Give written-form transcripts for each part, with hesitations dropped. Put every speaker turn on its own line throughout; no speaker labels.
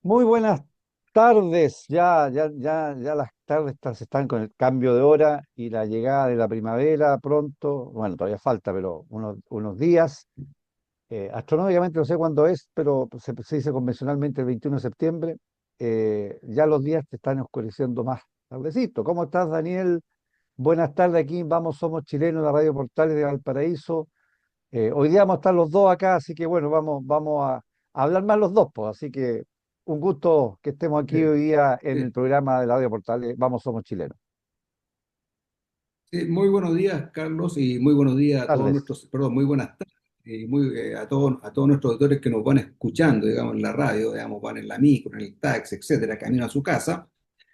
Muy buenas tardes. Ya las tardes están con el cambio de hora y la llegada de la primavera pronto. Bueno, todavía falta, pero unos días. Astronómicamente no sé cuándo es, pero se dice convencionalmente el 21 de septiembre. Ya los días te están oscureciendo más tardecito. ¿Cómo estás, Daniel? Buenas tardes aquí. Vamos, somos chilenos, la Radio Portales de Valparaíso. Hoy día vamos a estar los dos acá, así que bueno, vamos a hablar más los dos, pues. Así que un gusto que estemos aquí
Eh,
hoy día en
eh,
el programa de la Radio Portales. Vamos, somos chilenos.
Muy buenos días, Carlos, y muy buenos días a todos
Tardes.
nuestros, perdón, muy buenas tardes, y a todos nuestros auditores que nos van escuchando, digamos, en la radio, digamos, van en la micro, en el taxi, etcétera, camino a su casa.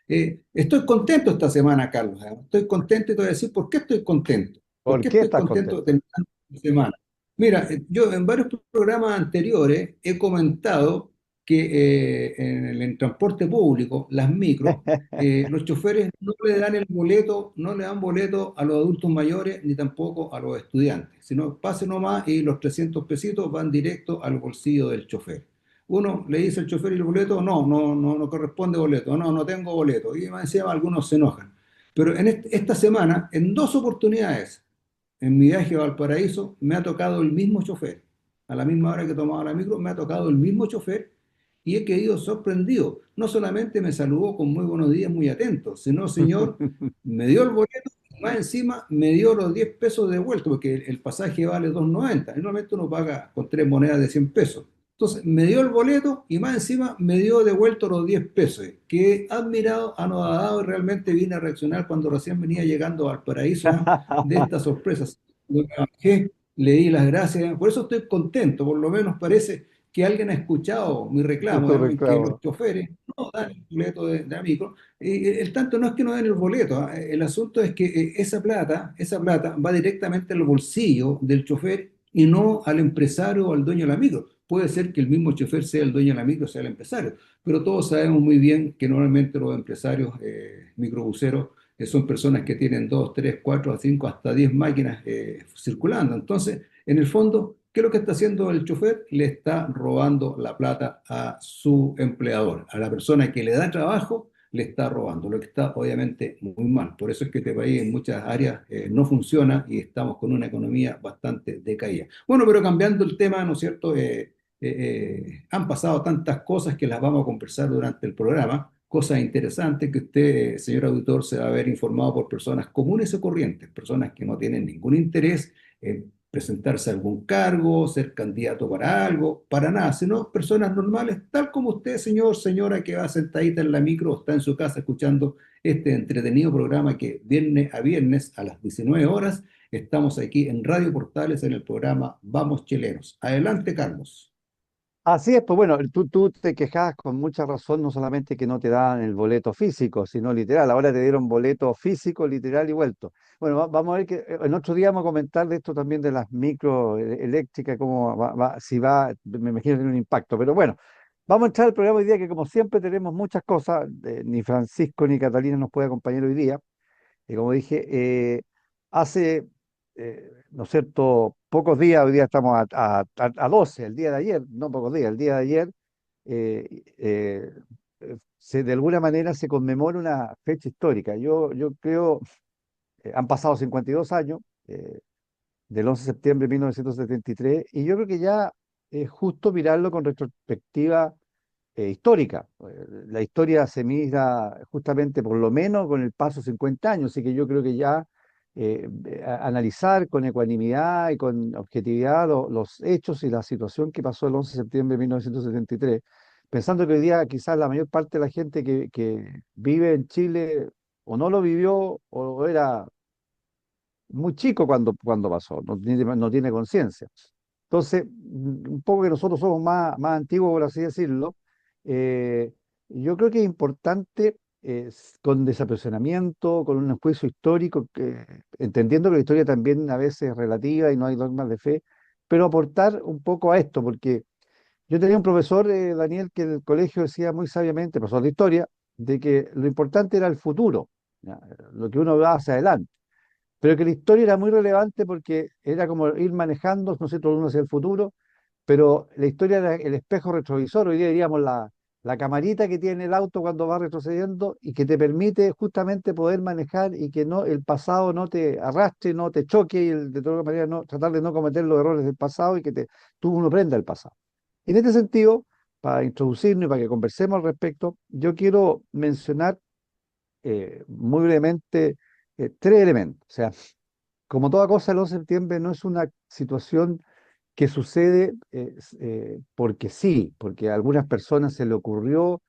Estoy contento esta semana, Carlos. Estoy contento y te voy a decir por qué estoy contento. ¿Por
¿Por
qué
qué
estoy
estás
contento
contento?
terminando esta semana? Mira, yo en varios programas anteriores he comentado que en el transporte público, las micros, los choferes no le dan el boleto, no le dan boleto a los adultos mayores ni tampoco a los estudiantes, sino pase nomás y los 300 pesitos van directo al bolsillo del chofer. Uno le dice al chofer y el boleto, no corresponde boleto, no tengo boleto. Y más encima algunos se enojan. Pero esta semana, en dos oportunidades, en mi viaje a Valparaíso, me ha tocado el mismo chofer. A la misma hora que tomaba la micro, me ha tocado el mismo chofer y he quedado sorprendido. No solamente me saludó con muy buenos días, muy atento, sino, señor, me dio el boleto y más encima me dio los 10 pesos de vuelta, porque el pasaje vale 2,90. Normalmente uno paga con tres monedas de 100 pesos. Entonces me dio el boleto y más encima me dio devuelto los 10 pesos, que admirado, anodado y realmente vine a reaccionar cuando recién venía llegando al paraíso de estas sorpresas. Yo me bajé, le di las gracias, por eso estoy contento, por lo menos parece que alguien ha escuchado mi reclamo,
Tu
digamos, en que los
reclamo.
choferes no dan el boleto de amigo. El tanto no es que no den el boleto, el asunto es que esa plata va directamente al bolsillo del chofer y no al empresario o al dueño de la micro. Puede ser que el mismo chofer sea el dueño de la micro, sea el empresario, pero todos sabemos muy bien que normalmente los empresarios microbuseros son personas que tienen dos, tres, cuatro, cinco, hasta 10 máquinas circulando. Entonces, en el fondo, ¿qué es lo que está haciendo el chofer? Le está robando la plata a su empleador, a la persona que le da trabajo, le está robando, lo que está obviamente muy mal. Por eso es que este país en muchas áreas no funciona y estamos con una economía bastante decaída. Bueno, pero cambiando el tema, ¿no es cierto? Han pasado tantas cosas que las vamos a conversar durante el programa, cosas interesantes que usted, señor auditor, se va a ver informado por personas comunes y corrientes, personas que no tienen ningún interés en presentarse a algún cargo, ser candidato para algo, para nada, sino personas normales, tal como usted, señor, señora, que va sentadita en la micro o está en su casa escuchando este entretenido programa que viernes a viernes a las 19 horas estamos aquí en Radio Portales en el programa Vamos Chilenos. Adelante, Carlos.
Así es, pues bueno, tú te quejabas con mucha razón, no solamente que no te daban el boleto físico, sino literal. Ahora te dieron boleto físico, literal y vuelto. Bueno, vamos a ver que en otro día vamos a comentar de esto también de las micro eléctricas, cómo si va, me imagino que tiene un impacto. Pero bueno, vamos a entrar al programa hoy día que como siempre tenemos muchas cosas, ni Francisco ni Catalina nos puede acompañar hoy día. Y como dije, hace, ¿no es cierto?, pocos días, hoy día estamos a 12, el día de ayer, no pocos días, el día de ayer, de alguna manera se conmemora una fecha histórica. Yo creo, han pasado 52 años, del 11 de septiembre de 1973, y yo creo que ya es justo mirarlo con retrospectiva histórica. La historia se mira justamente por lo menos con el paso 50 años, así que yo creo que ya analizar con ecuanimidad y con objetividad los hechos y la situación que pasó el 11 de septiembre de 1973, pensando que hoy día quizás la mayor parte de la gente que vive en Chile o no lo vivió o era muy chico cuando pasó, no tiene conciencia. Entonces, un poco que nosotros somos más antiguos, por así decirlo, eh, yo creo que es importante, con desapasionamiento, con un juicio histórico, entendiendo que la historia también a veces es relativa y no hay dogmas de fe, pero aportar un poco a esto, porque yo tenía un profesor, Daniel, que en el colegio decía muy sabiamente, profesor de historia, de que lo importante era el futuro, ¿ya? Lo que uno va hacia adelante, pero que la historia era muy relevante porque era como ir manejando, no sé, todo uno hacia el futuro, pero la historia era el espejo retrovisor, hoy día diríamos la camarita que tiene el auto cuando va retrocediendo y que te permite justamente poder manejar y que no el pasado no te arrastre, no te choque y de todas maneras no, tratar de no cometer los errores del pasado y que tú no prenda el pasado. En este sentido, para introducirnos y para que conversemos al respecto, yo quiero mencionar muy brevemente tres elementos. O sea, como toda cosa, el 11 de septiembre no es una situación que sucede porque sí, porque a algunas personas se le ocurrió,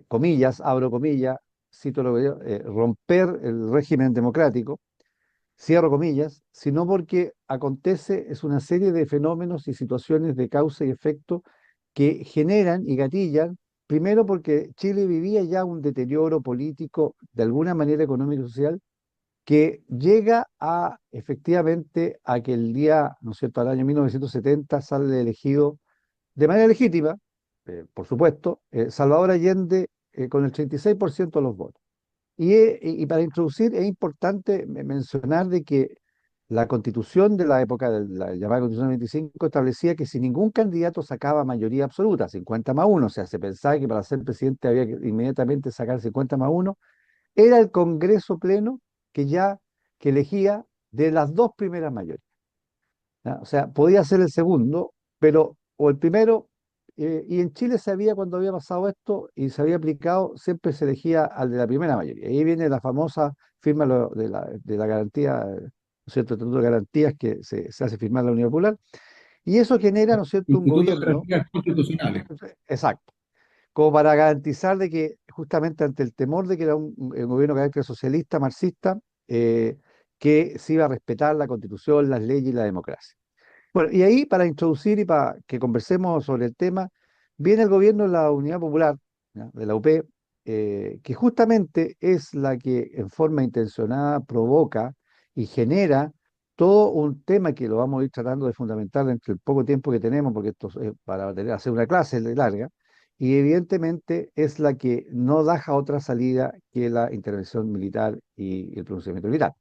comillas, abro comillas, cito lo que digo, romper el régimen democrático, cierro comillas, sino porque acontece, es una serie de fenómenos y situaciones de causa y efecto que generan y gatillan, primero porque Chile vivía ya un deterioro político, de alguna manera económico y social, que llega a efectivamente a que el día, ¿no es cierto?, al año 1970 sale elegido de manera legítima, por supuesto, Salvador Allende con el 36% de los votos. Y para introducir es importante mencionar de que la constitución de la época de la llamada Constitución 25 establecía que si ningún candidato sacaba mayoría absoluta, 50 más uno, o sea, se pensaba que para ser presidente había que inmediatamente sacar 50 más uno, era el Congreso Pleno que elegía de las dos primeras mayorías. ¿Ya? O sea, podía ser el segundo, pero o el primero, y en Chile se había, cuando había pasado esto y se había aplicado, siempre se elegía al de la primera mayoría. Ahí viene la famosa firma de la garantía, ¿no es cierto?, el Estatuto de Garantías que se hace firmar la Unión Popular, y eso genera, ¿no es cierto?, un
Instituto de
gobierno,
Garantías Constitucionales.
exacto, como para garantizar de que justamente ante el temor de que era un gobierno de carácter socialista, marxista, que se iba a respetar la Constitución, las leyes y la democracia. Bueno, y ahí para introducir y para que conversemos sobre el tema, viene el gobierno de la Unidad Popular, ¿ya?, de la UP, que justamente es la que en forma intencionada provoca y genera todo un tema que lo vamos a ir tratando de fundamentar entre el poco tiempo que tenemos, porque esto es para hacer una clase de larga, y evidentemente es la que no deja otra salida que la intervención militar y el pronunciamiento militar.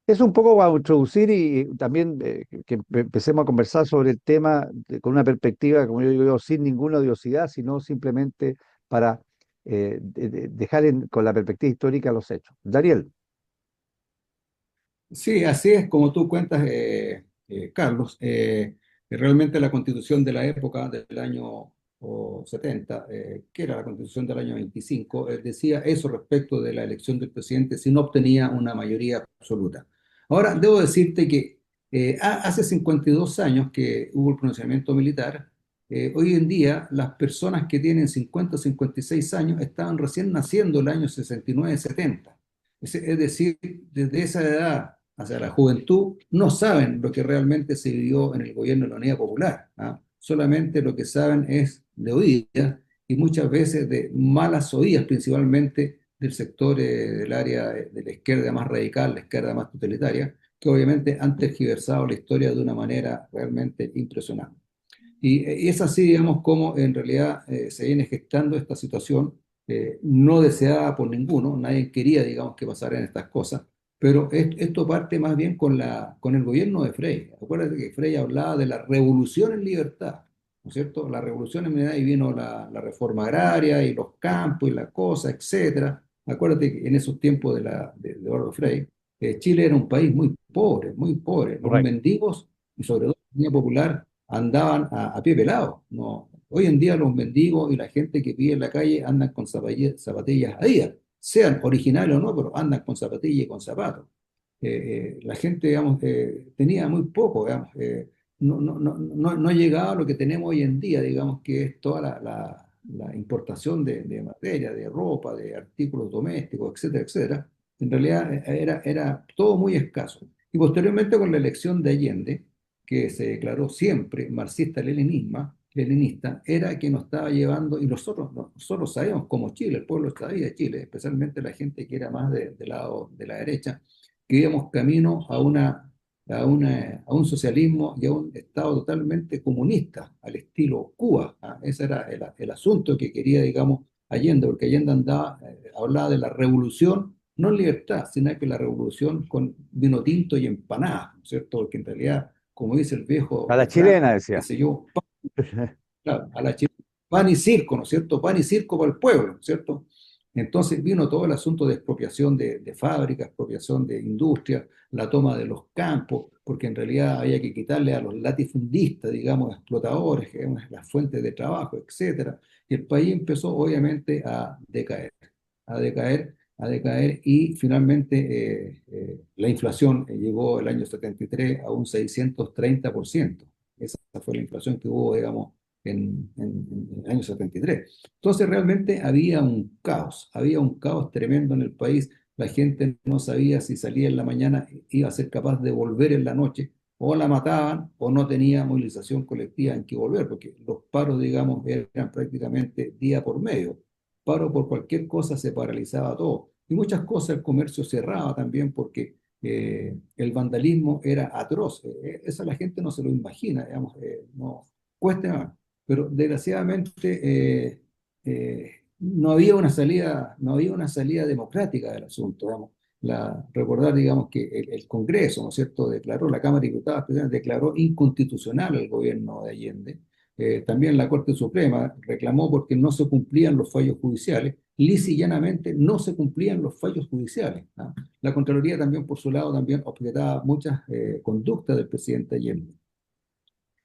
Es un poco para introducir y también que empecemos a conversar sobre el tema con una perspectiva, como yo digo, sin ninguna odiosidad, sino simplemente para dejar con la perspectiva histórica los hechos. Daniel,
Sí, así es como tú cuentas, Carlos. Realmente la constitución de la época del año 70, que era la constitución del año 25, decía eso respecto de la elección del presidente si no obtenía una mayoría absoluta. Ahora, debo decirte que hace 52 años que hubo el pronunciamiento militar. Hoy en día las personas que tienen 50 o 56 años estaban recién naciendo el año 69-70. Es decir, desde esa edad hacia la juventud, no saben lo que realmente se vivió en el gobierno de la Unidad Popular. ¿Ah? Solamente lo que saben es de oídas y muchas veces de malas oídas, principalmente del sector del área de la izquierda más radical, la izquierda más totalitaria, que obviamente han tergiversado la historia de una manera realmente impresionante. Y es así, digamos, como en realidad se viene gestando esta situación no deseada por ninguno, nadie quería, digamos, que pasaran estas cosas, pero esto parte más bien con el gobierno de Frey. Acuérdate que Frey hablaba de la revolución en libertad, ¿no es cierto? La revolución en libertad y vino la reforma agraria y los campos y la cosa, etcétera. Acuérdate que en esos tiempos de Eduardo Frei, Chile era un país muy pobre, muy pobre. Los
correcto.
mendigos, y sobre todo la comunidad popular, andaban a pie pelado. No, hoy en día los mendigos y la gente que vive en la calle andan con zapatillas Adidas, sean originales o no, pero andan con zapatillas y con zapatos. La gente, digamos, tenía muy poco, digamos, no llegaba a lo que tenemos hoy en día, digamos, que es toda la importación de materia, de ropa, de artículos domésticos, etcétera, etcétera. En realidad era todo muy escaso. Y posteriormente con la elección de Allende, que se declaró siempre leninista, era que nos estaba llevando, y nosotros sabíamos como Chile, el pueblo sabía de Chile, especialmente la gente que era más del lado de la derecha, que íbamos camino a un socialismo y a un Estado totalmente comunista, al estilo Cuba. ¿Ah? Ese era el asunto que quería, digamos, Allende, porque Allende hablaba de la revolución, no en libertad, sino que la revolución con vino tinto y empanadas, ¿no es cierto? Porque en realidad, como dice el
A
viejo
la
refrán,
chilena
qué
decía.
sé yo, claro, a la chilena. pan y circo, ¿no es cierto? Pan y circo para el pueblo, ¿no es cierto? Entonces vino todo el asunto de expropiación de fábricas, expropiación de industrias, la toma de los campos, porque en realidad había que quitarle a los latifundistas, digamos, explotadores, que eran las fuentes de trabajo, etcétera. Y el país empezó obviamente a decaer, a decaer y finalmente la inflación llegó el año 73 a un 630%. Esa fue la inflación que hubo, digamos, en el año 73. Entonces realmente había un caos tremendo en el país. La gente no sabía si salía en la mañana iba a ser capaz de volver en la noche, o la mataban o no tenía movilización colectiva en que volver, porque los paros, digamos, eran prácticamente día por medio. Paro por cualquier cosa se paralizaba todo. Y muchas cosas el comercio cerraba también porque el vandalismo era atroz. Eso la gente no se lo imagina, digamos, no cuesta más. Pero desgraciadamente no había una salida, no había una salida democrática del asunto, digamos. Recordar, digamos, que el Congreso, ¿no es cierto?, declaró, la Cámara de Diputados declaró inconstitucional el gobierno de Allende. También la Corte Suprema reclamó porque no se cumplían los fallos judiciales, lisa y llanamente no se cumplían los fallos judiciales, ¿ah? La Contraloría también, por su lado, también objetaba muchas conductas del presidente Allende.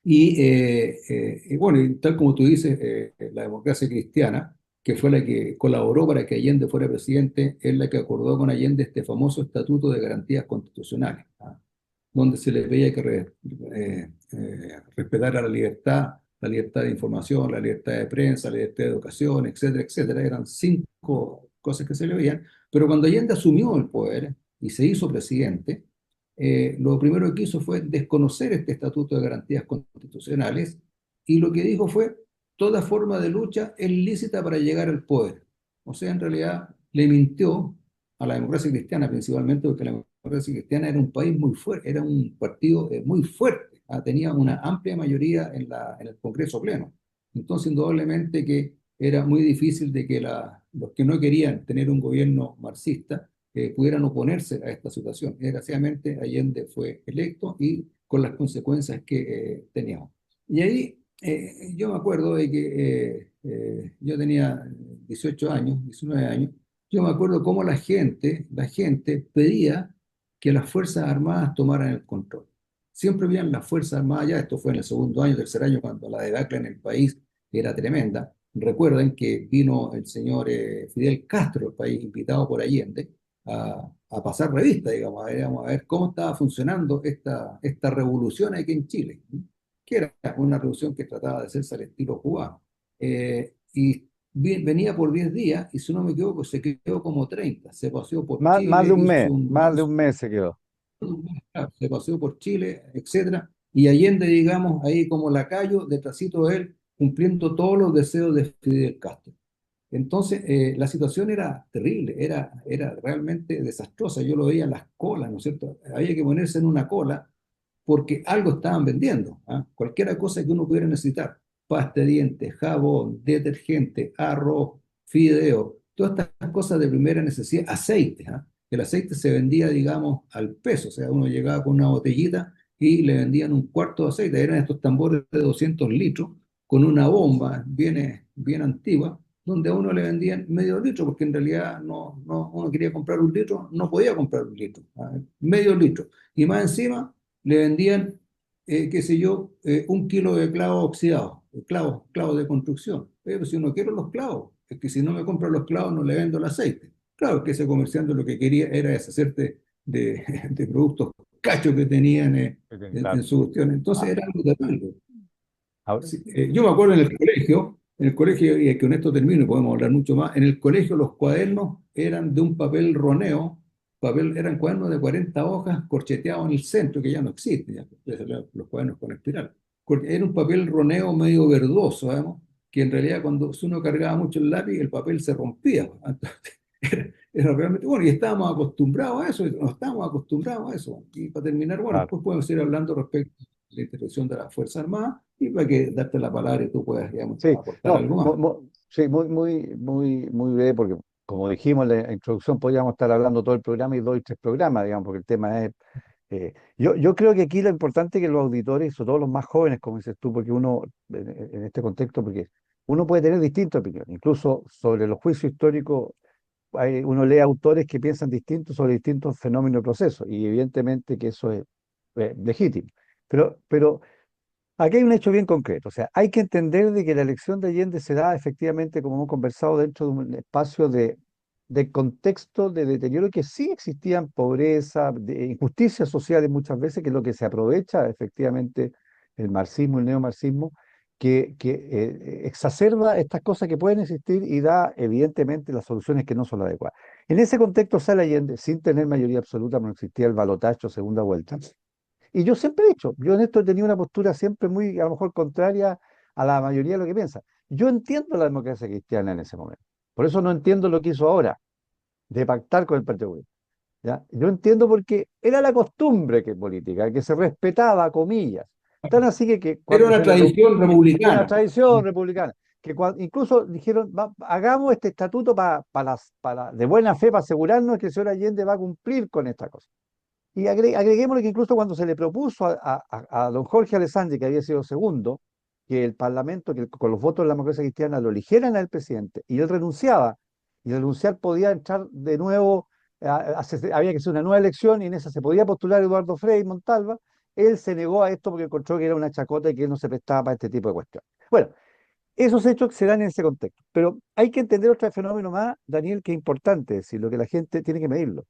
Y bueno, y tal como tú dices, la democracia cristiana, que fue la que colaboró para que Allende fuera presidente, es la que acordó con Allende este famoso Estatuto de Garantías Constitucionales, ¿ah? Donde se le veía que respetar la libertad de información, la libertad de prensa, la libertad de educación, etcétera, etcétera. Eran 5 cosas que se le veían. Pero cuando Allende asumió el poder y se hizo presidente, lo primero que hizo fue desconocer este Estatuto de Garantías Constitucionales, y lo que dijo fue: toda forma de lucha es lícita para llegar al poder. O sea, en realidad le mintió a la democracia cristiana principalmente, porque la democracia cristiana era un país muy fuerte, era un partido muy fuerte, ¿ah? Tenía una amplia mayoría en el Congreso pleno. Entonces, indudablemente que era muy difícil de que los que no querían tener un gobierno marxista pudieran oponerse a esta situación. Y desgraciadamente Allende fue electo, y con las consecuencias que teníamos. Y ahí yo me acuerdo de que yo tenía 18 años, 19 años. Yo me acuerdo cómo la gente pedía que las Fuerzas Armadas tomaran el control. Siempre habían las Fuerzas Armadas, ya esto fue en el segundo año, tercer año, cuando la debacle en el país era tremenda. Recuerden que vino el señor Fidel Castro al país, invitado por Allende, a pasar revista, digamos, a ver cómo estaba funcionando esta revolución aquí en Chile, que era una revolución que trataba de hacerse al estilo cubano. Y venía por 10 días, y si no me equivoco, se quedó como 30. Se paseó por
Más
Chile,
de un mes,
hizo
más de un mes se quedó.
se paseó por Chile, etcétera. Y Allende, digamos, ahí como lacayo, detrásito de él, cumpliendo todos los deseos de Fidel Castro. Entonces, la situación era terrible, era realmente desastrosa. Yo lo veía en las colas, ¿no es cierto? Había que ponerse en una cola porque algo estaban vendiendo, ¿ah? Cualquier cosa que uno pudiera necesitar: pasta de dientes, jabón, detergente, arroz, fideo, todas estas cosas de primera necesidad, aceite, ¿ah? El aceite se vendía, digamos, al peso. O sea, uno llegaba con una botellita y le vendían un cuarto de aceite. Eran estos tambores de 200 litros con una bomba bien antigua, donde a uno le vendían medio litro, porque en realidad uno quería comprar un litro, no podía comprar un litro, ¿ah? Medio litro. Y más encima le vendían, qué sé yo, 1 kilo de clavos oxidados, clavos de construcción. Pero si no quiero los clavos, es que si no me compro los clavos no le vendo el aceite. Claro que ese comerciante lo que quería era deshacerte de productos cachos que tenían en
Claro.
su cuestión. Entonces
Ah,
era algo terrible.
ahora,
Sí, yo me acuerdo en el colegio, y con esto termino y podemos hablar mucho más. En el colegio los cuadernos eran de un papel roneo, eran cuadernos de 40 hojas corcheteados en el centro, que ya no existe, ya, los cuadernos con espiral. Era un papel roneo medio verdoso, ¿sabes? Que en realidad cuando uno cargaba mucho el lápiz, el papel se rompía. Entonces, era realmente bueno, y estábamos acostumbrados a eso, no estábamos acostumbrados a eso. Y para terminar, bueno,
claro.
después podemos ir hablando respecto la intervención de las Fuerzas Armadas, y para que darte la palabra y tú puedas, digamos,
Sí,
aportar
no,
algo más.
sí, muy breve, porque como dijimos en la introducción, podríamos estar hablando todo el programa y 2 y 3 programas, digamos, porque el tema es. Yo creo que aquí lo importante es que los auditores, sobre todo los más jóvenes, como dices tú, porque uno, en este contexto, porque uno puede tener distintas opiniones, incluso sobre los juicios históricos. Uno lee autores que piensan distinto sobre distintos fenómenos y procesos, y evidentemente que eso es legítimo. Pero aquí hay un hecho bien concreto, o sea, hay que entender de que la elección de Allende se da efectivamente, como hemos conversado, dentro de un espacio de contexto de deterioro que sí existían, pobreza, injusticias sociales muchas veces, que es lo que se aprovecha efectivamente el marxismo, el neomarxismo, que exacerba estas cosas que pueden existir y da evidentemente las soluciones que no son las adecuadas. En ese contexto sale Allende, sin tener mayoría absoluta, no existía el balotaje o segunda vuelta, y yo siempre he dicho, yo en esto he tenido una postura siempre muy, a lo mejor, contraria a la mayoría de lo que piensa. Yo entiendo la democracia cristiana en ese momento. Por eso no entiendo lo que hizo ahora, de pactar con el Partido Comunista, ¿ya? Yo entiendo porque era la costumbre que política, que se respetaba, comillas. Tan así que
Era
cuando
una
se le
tradición
una
republicana.
tradición republicana, que incluso dijeron, hagamos este estatuto de buena fe para asegurarnos que el señor Allende va a cumplir con esta cosa. Y agreguémosle que incluso cuando se le propuso a don Jorge Alessandri, que había sido segundo, que el Parlamento, que con los votos de la democracia cristiana lo eligieran al presidente, y él renunciaba, y renunciar podía entrar de nuevo, había que hacer una nueva elección, y en esa se podía postular Eduardo Frei Montalva, él se negó a esto porque encontró que era una chacota y que él no se prestaba para este tipo de cuestiones. Bueno, esos hechos se dan en ese contexto, pero hay que entender otro fenómeno más, Daniel, que es importante, es decir, lo que la gente tiene que medirlo.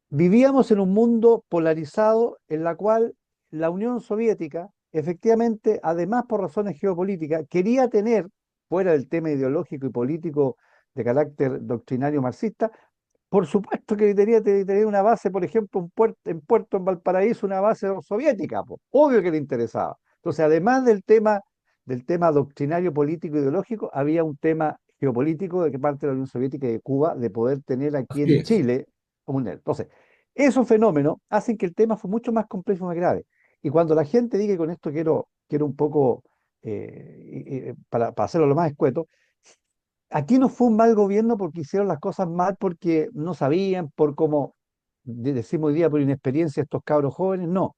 Vivíamos en un mundo polarizado en la cual la Unión Soviética, efectivamente, además por razones geopolíticas, quería tener, fuera del tema ideológico y político de carácter doctrinario marxista, por supuesto que tener una base, por ejemplo, en Puerto en Valparaíso, una base soviética, po. Obvio que le interesaba. Entonces, además del tema doctrinario, político, ideológico, había un tema geopolítico de que parte de la Unión Soviética y de Cuba de poder tener aquí
Así
en
es.
Chile un. Entonces, esos fenómenos hacen que el tema fue mucho más complejo y más grave. Y cuando la gente dice, con esto quiero un poco, para hacerlo lo más escueto, aquí no fue un mal gobierno porque hicieron las cosas mal, porque no sabían, por como decimos hoy día, por inexperiencia estos cabros jóvenes, no.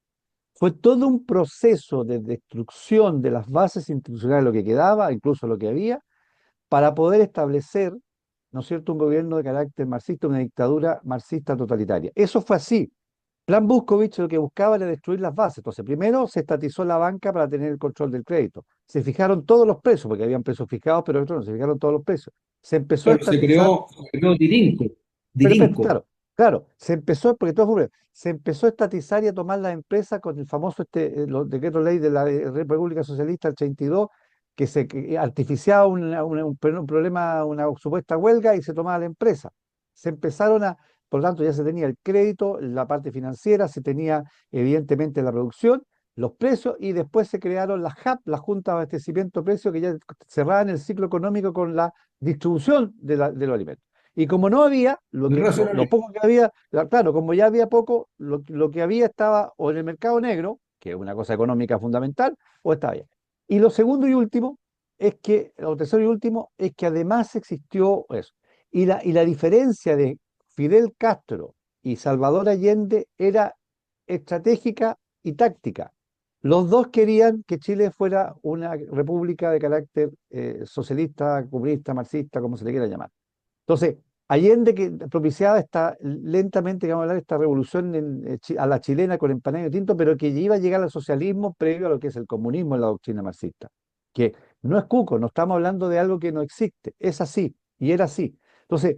Fue todo un proceso de destrucción de las bases institucionales, lo que quedaba, incluso lo que había, para poder establecer, ¿no es cierto?, un gobierno de carácter marxista, una dictadura marxista totalitaria. Eso fue así. Plan Buscovich lo que buscaba era destruir las bases. Entonces, primero se estatizó la banca para tener el control del crédito. Se fijaron todos los precios, porque habían precios fijados, pero otros no, se fijaron todos los precios. Se empezó a
Claro,
estatizar,
se creó Dirinco.
pero,
Dirinco.
claro, claro, porque todo fue se empezó a estatizar y a tomar las empresas con el famoso los decretos ley de la República Socialista del 82, que artificiaba un problema, una supuesta huelga y se tomaba la empresa. Se empezaron por lo tanto, ya se tenía el crédito, la parte financiera, se tenía evidentemente la producción, los precios, y después se crearon las JAP, la Junta de Abastecimiento de Precios, que ya cerraban el ciclo económico con la distribución de los alimentos. Y como no había,
El
lo
racionalismo.
poco que había, claro, como ya había poco, lo que había estaba o en el mercado negro, que es una cosa económica fundamental, o estaba bien. Y lo segundo y último o tercero y último, es que además existió eso. Y la diferencia de Fidel Castro y Salvador Allende era estratégica y táctica. Los dos querían que Chile fuera una república de carácter socialista, comunista, marxista, como se le quiera llamar. Entonces, Allende que propiciaba lentamente, que vamos a hablar, esta revolución a la chilena con empanado tinto, pero que iba a llegar al socialismo previo a lo que es el comunismo en la doctrina marxista. Que no es cuco, no estamos hablando de algo que no existe, es así, y era así. Entonces,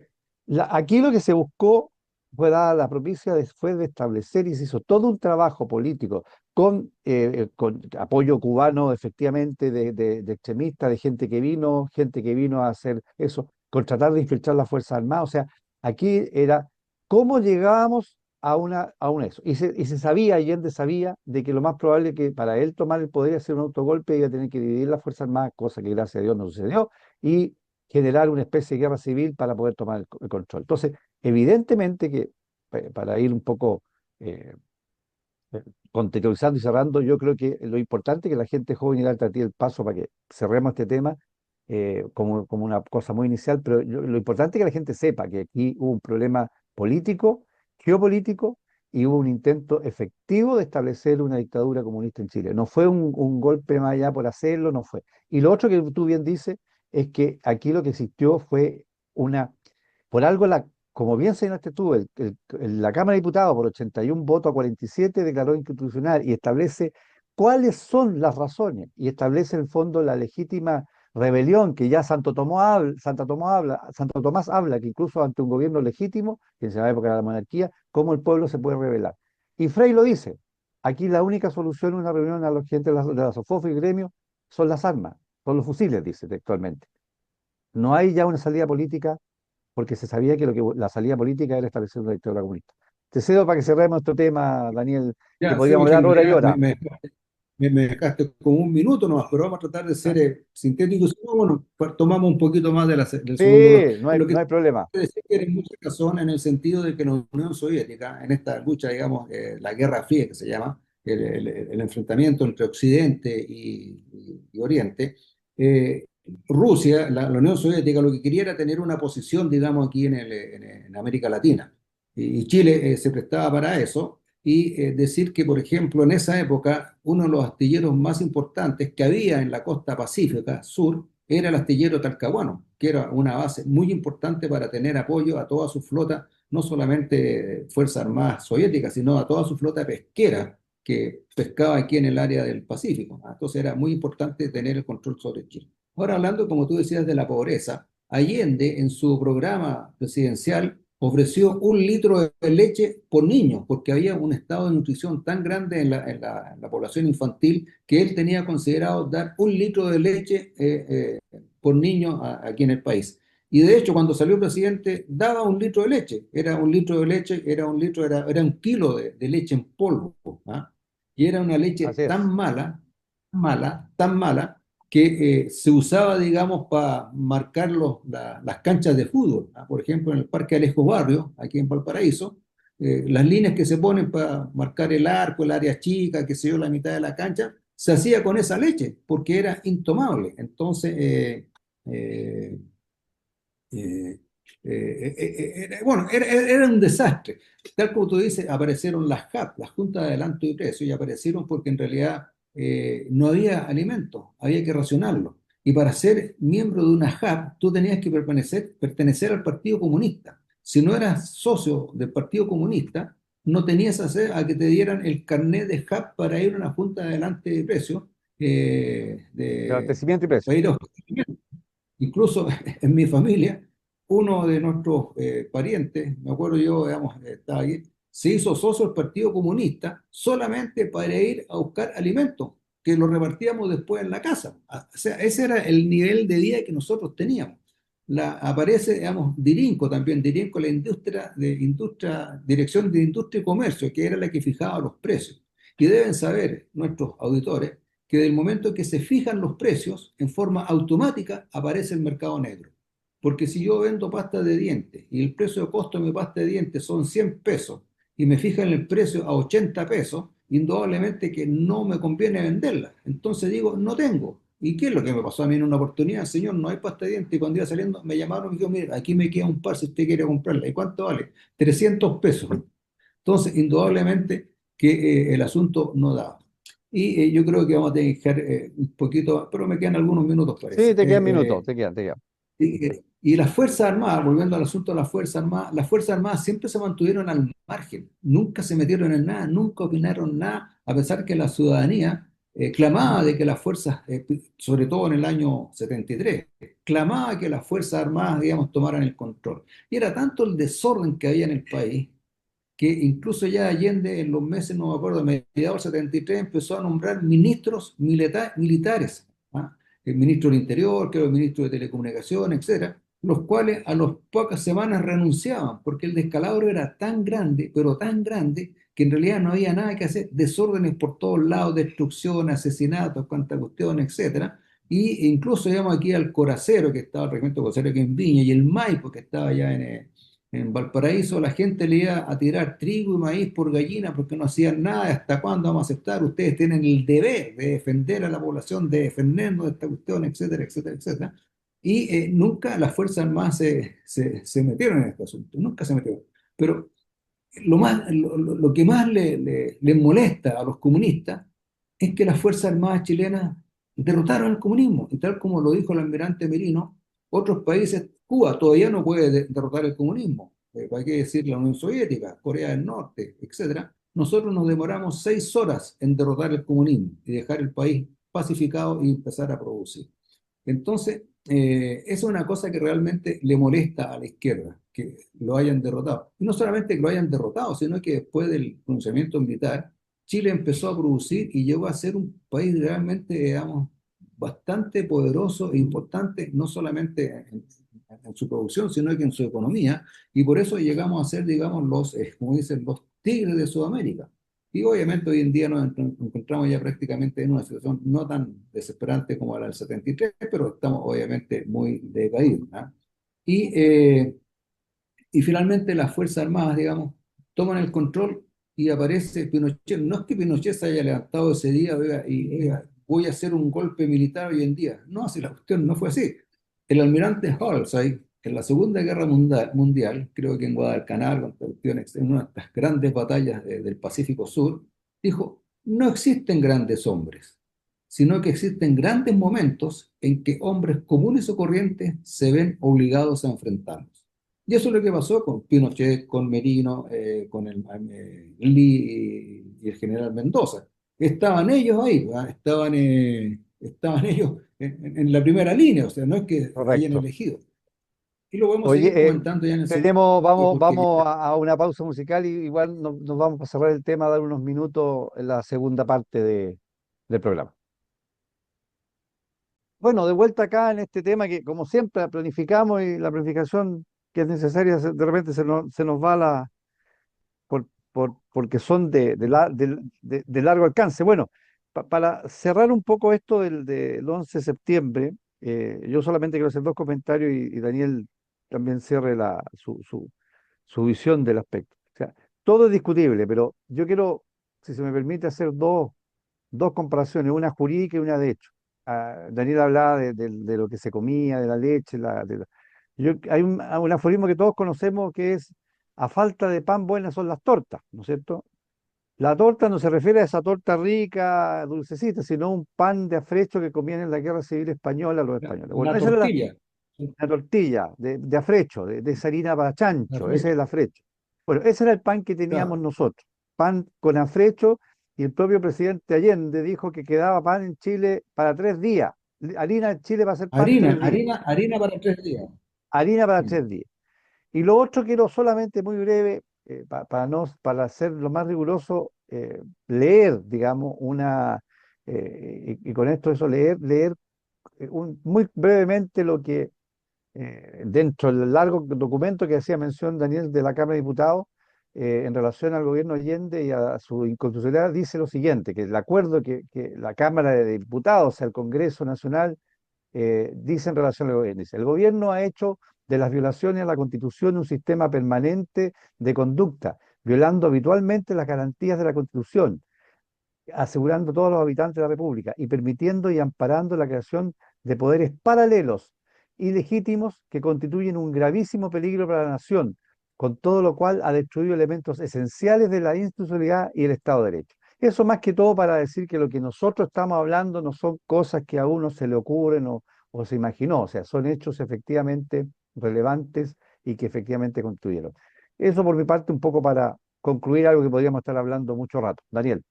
aquí lo que se buscó fue dar la propicia, fue de establecer y se hizo todo un trabajo político con apoyo cubano, efectivamente, de extremistas, de gente que vino a hacer eso con tratar de infiltrar las Fuerzas Armadas. O sea, aquí era cómo llegábamos a eso. Y se sabía, Allende sabía, de que lo más probable que para él tomar el poder y hacer un autogolpe iba a tener que dividir las Fuerzas Armadas, cosa que gracias a Dios no sucedió, y generar una especie de guerra civil para poder tomar el control. Entonces, evidentemente que, para ir un poco eh, contextualizando y cerrando, yo creo que lo importante es que la gente joven y darte a ti el paso para que cerremos este tema como una cosa muy inicial, pero lo importante es que la gente sepa que aquí hubo un problema político, geopolítico, y hubo un intento efectivo de establecer una dictadura comunista en Chile. No fue un golpe más allá por hacerlo, no fue. Y lo otro que tú bien dices es que aquí lo que existió fue una, por algo como bien señalaste tú, la Cámara de Diputados por 81 votos a 47 declaró inconstitucional y establece cuáles son las razones y establece en el fondo la legítima rebelión que ya Santo Tomás habla que incluso ante un gobierno legítimo, que en la época de la monarquía, cómo el pueblo se puede rebelar. Y Frei lo dice, aquí la única solución a una reunión a la gente de la SOFOF y gremio son las armas, son los fusiles, dice textualmente. No hay ya una salida política porque se sabía que la salida política era establecer una dictadura comunista. Te cedo para que cerremos nuestro tema, Daniel, que
Ya, sí,
podríamos
porque
hablar
en
hora y
realidad
hora.
me dejaste como un minuto nomás, pero vamos a tratar de ser sintéticos. Bueno, pues, tomamos un poquito más del segundo bloque.
Sí, no hay,
Lo que
no hay problema.
decir que eres mucha razón en el sentido de que la Unión Soviética, en esta lucha, digamos, la Guerra Fría que se llama, el enfrentamiento entre Occidente y Oriente, Rusia, la Unión Soviética, lo que quería era tener una posición, digamos, aquí en América Latina. Y Chile se prestaba para eso. Y decir que, por ejemplo, en esa época, uno de los astilleros más importantes que había en la costa pacífica sur era el astillero Talcahuano, que era una base muy importante para tener apoyo a toda su flota, no solamente Fuerzas Armadas soviéticas, sino a toda su flota pesquera que pescaba aquí en el área del Pacífico. Entonces era muy importante tener el control sobre Chile. Ahora hablando, como tú decías, de la pobreza, Allende en su programa presidencial ofreció 1 litro de leche por niño, porque había un estado de nutrición tan grande en la población infantil que él tenía considerado dar 1 litro de leche por niño aquí en el país. Y de hecho, cuando salió presidente, daba 1 litro de leche. Era 1 litro de leche, era 1 kilo de leche en polvo. ¿Ah? Y era una leche
Así
tan
es.
mala, tan mala, que se usaba, digamos, para marcar las canchas de fútbol. ¿Ah? Por ejemplo, en el Parque Alejo Barrio, aquí en Valparaíso, las líneas que se ponen para marcar el arco, el área chica, que se yo, la mitad de la cancha, se hacía con esa leche, porque era intomable. Entonces, eh, eh, bueno, era un desastre. Tal como tú dices, aparecieron las JAP, las Juntas de Adelanto y Precio, y aparecieron porque en realidad no había alimentos, había que racionarlo. Y para ser miembro de una JAP, tú tenías que pertenecer al Partido Comunista. Si no eras socio del Partido Comunista, no tenías acceso a que te dieran el carnet de JAP para ir a una Junta de Adelanto y Precio,
De abastecimiento y precio.
para ir a incluso en mi familia, uno de nuestros parientes, me acuerdo yo, digamos, estaba ahí, se hizo socio del Partido Comunista solamente para ir a buscar alimentos, que los repartíamos después en la casa. O sea, ese era el nivel de vida que nosotros teníamos. Aparece, digamos, Dirinco también, Dirinco, Dirección de Industria y Comercio, que era la que fijaba los precios. Y deben saber nuestros auditores que del momento que se fijan los precios, en forma automática aparece el mercado negro. Porque si yo vendo pasta de dientes y el precio de costo de mi pasta de dientes son 100 pesos y me fijan el precio a 80 pesos, indudablemente que no me conviene venderla. Entonces digo, no tengo. ¿Y qué es lo que me pasó a mí en una oportunidad? Señor, no hay pasta de dientes. Y cuando iba saliendo, me llamaron y me dijeron, mira, aquí me queda un par si usted quiere comprarla. ¿Y cuánto vale? 300 pesos. Entonces, indudablemente que el asunto no da. Y yo creo que vamos a tener que dejar un poquito, pero me quedan algunos minutos,
Sí,
parece.
te quedan minutos, te quedan.
Y las Fuerzas Armadas, volviendo al asunto de las Fuerzas Armadas siempre se mantuvieron al margen, nunca se metieron en nada, nunca opinaron nada, a pesar que la ciudadanía clamaba de que las fuerzas, sobre todo en el año 73, clamaba que las Fuerzas Armadas, digamos, tomaran el control. Y era tanto el desorden que había en el país que incluso ya Allende en los meses, no me acuerdo, mediados del 73, empezó a nombrar ministros militares, ¿ah? El ministro del Interior, que era el ministro de Telecomunicaciones, etcétera, los cuales a las pocas semanas renunciaban, porque el descalabro era tan grande, pero tan grande, que en realidad no había nada que hacer, desórdenes por todos lados, destrucción, asesinatos, cuanta cuestión, etcétera. Y incluso llamamos aquí al Coracero, que estaba el regimiento Coracero aquí en Viña, y el Maipo, que estaba allá en Valparaíso, la gente le iba a tirar trigo y maíz por gallina porque no hacían nada. ¿Hasta cuándo vamos a aceptar? Ustedes tienen el deber de defender a la población, de defendernos de esta cuestión, etcétera, etcétera, etcétera. Y nunca las Fuerzas Armadas se metieron en este asunto, nunca se metieron. Pero lo que más les molesta a los comunistas es que las Fuerzas Armadas chilenas derrotaron el comunismo. Y tal como lo dijo el almirante Merino, otros países, Cuba todavía no puede derrotar el comunismo. Hay que decir la Unión Soviética, Corea del Norte, etcétera. Nosotros nos demoramos 6 horas en derrotar el comunismo y dejar el país pacificado y empezar a producir. Entonces, eso es una cosa que realmente le molesta a la izquierda, que lo hayan derrotado. Y no solamente que lo hayan derrotado, sino que después del pronunciamiento militar, Chile empezó a producir y llegó a ser un país realmente, digamos, bastante poderoso e importante, no solamente en su producción, sino que en su economía, y por eso llegamos a ser, digamos, como dicen, los tigres de Sudamérica. Y obviamente hoy en día nos encontramos ya prácticamente en una situación no tan desesperante como la del 73, pero estamos obviamente muy decaídos, ¿no? Y, eh, y finalmente las Fuerzas Armadas, digamos, toman el control y aparece Pinochet. No es que Pinochet se haya levantado ese día, oiga, y oiga, voy a hacer un golpe militar hoy en día. No, si la cuestión no fue así. El almirante Halsey, en la Segunda Guerra Mundial, creo que en Guadalcanal, en una de estas grandes batallas del Pacífico Sur, dijo, no existen grandes hombres, sino que existen grandes momentos en que hombres comunes o corrientes se ven obligados a enfrentarnos. Y eso es lo que pasó con Pinochet, con Merino, con Lee y el general Mendoza. Estaban ellos ahí, ¿verdad? Estaban ellos en la primera línea, o sea, no es que hayan
Correcto.
elegido. Y lo podemos seguir
Oye,
comentando ya en el siguiente,
vamos,
porque
vamos a una pausa musical y igual nos vamos a cerrar el tema, a dar unos minutos en la segunda parte del programa. Bueno, de vuelta acá en este tema que como siempre planificamos y la planificación que es necesaria de repente se nos va porque son de largo alcance. Bueno, para cerrar un poco esto del 11 de septiembre, yo solamente quiero hacer dos comentarios y Daniel también cierre su visión del aspecto. O sea, todo es discutible, pero yo quiero, si se me permite, hacer dos comparaciones, una jurídica y una de hecho. Daniel hablaba de lo que se comía, de la leche, hay un aforismo que todos conocemos que es, a falta de pan buenas son las tortas, ¿no es cierto? La torta no se refiere a esa torta rica, dulcecita, sino un pan de afrecho que comían en la Guerra Civil Española los españoles. Bueno,
la
esa era
tortilla,
la tortilla de afrecho, de esa harina para
la
chancho, ese es
flecha,
el afrecho. Bueno, ese era el pan que teníamos
claro.
nosotros, pan con afrecho, y el propio presidente Allende dijo que quedaba pan en Chile para 3 días, harina en Chile va a ser pan
Harina,
3 días,
harina, harina para 3 días.
harina para
Mm.
3 días. Y lo otro quiero solamente muy breve, para ser lo más riguroso, leer, digamos, y con esto eso, leer muy brevemente lo que dentro del largo documento que hacía mención Daniel de la Cámara de Diputados, en relación al gobierno Allende y a su inconstitucionalidad, dice lo siguiente, que el acuerdo que la Cámara de Diputados, o sea, el Congreso Nacional, dice en relación al gobierno. Dice, el gobierno ha hecho de las violaciones a la Constitución un sistema permanente de conducta, violando habitualmente las garantías de la Constitución, asegurando a todos los habitantes de la República y permitiendo y amparando la creación de poderes paralelos y legítimos que constituyen un gravísimo peligro para la nación, con todo lo cual ha destruido elementos esenciales de la institucionalidad y el Estado de Derecho. Eso más que todo para decir que lo que nosotros estamos hablando no son cosas que a uno se le ocurren o se imaginó, o sea, son hechos efectivamente relevantes y que efectivamente construyeron. Eso por mi parte un poco para concluir algo que podríamos estar hablando mucho rato. Daniel.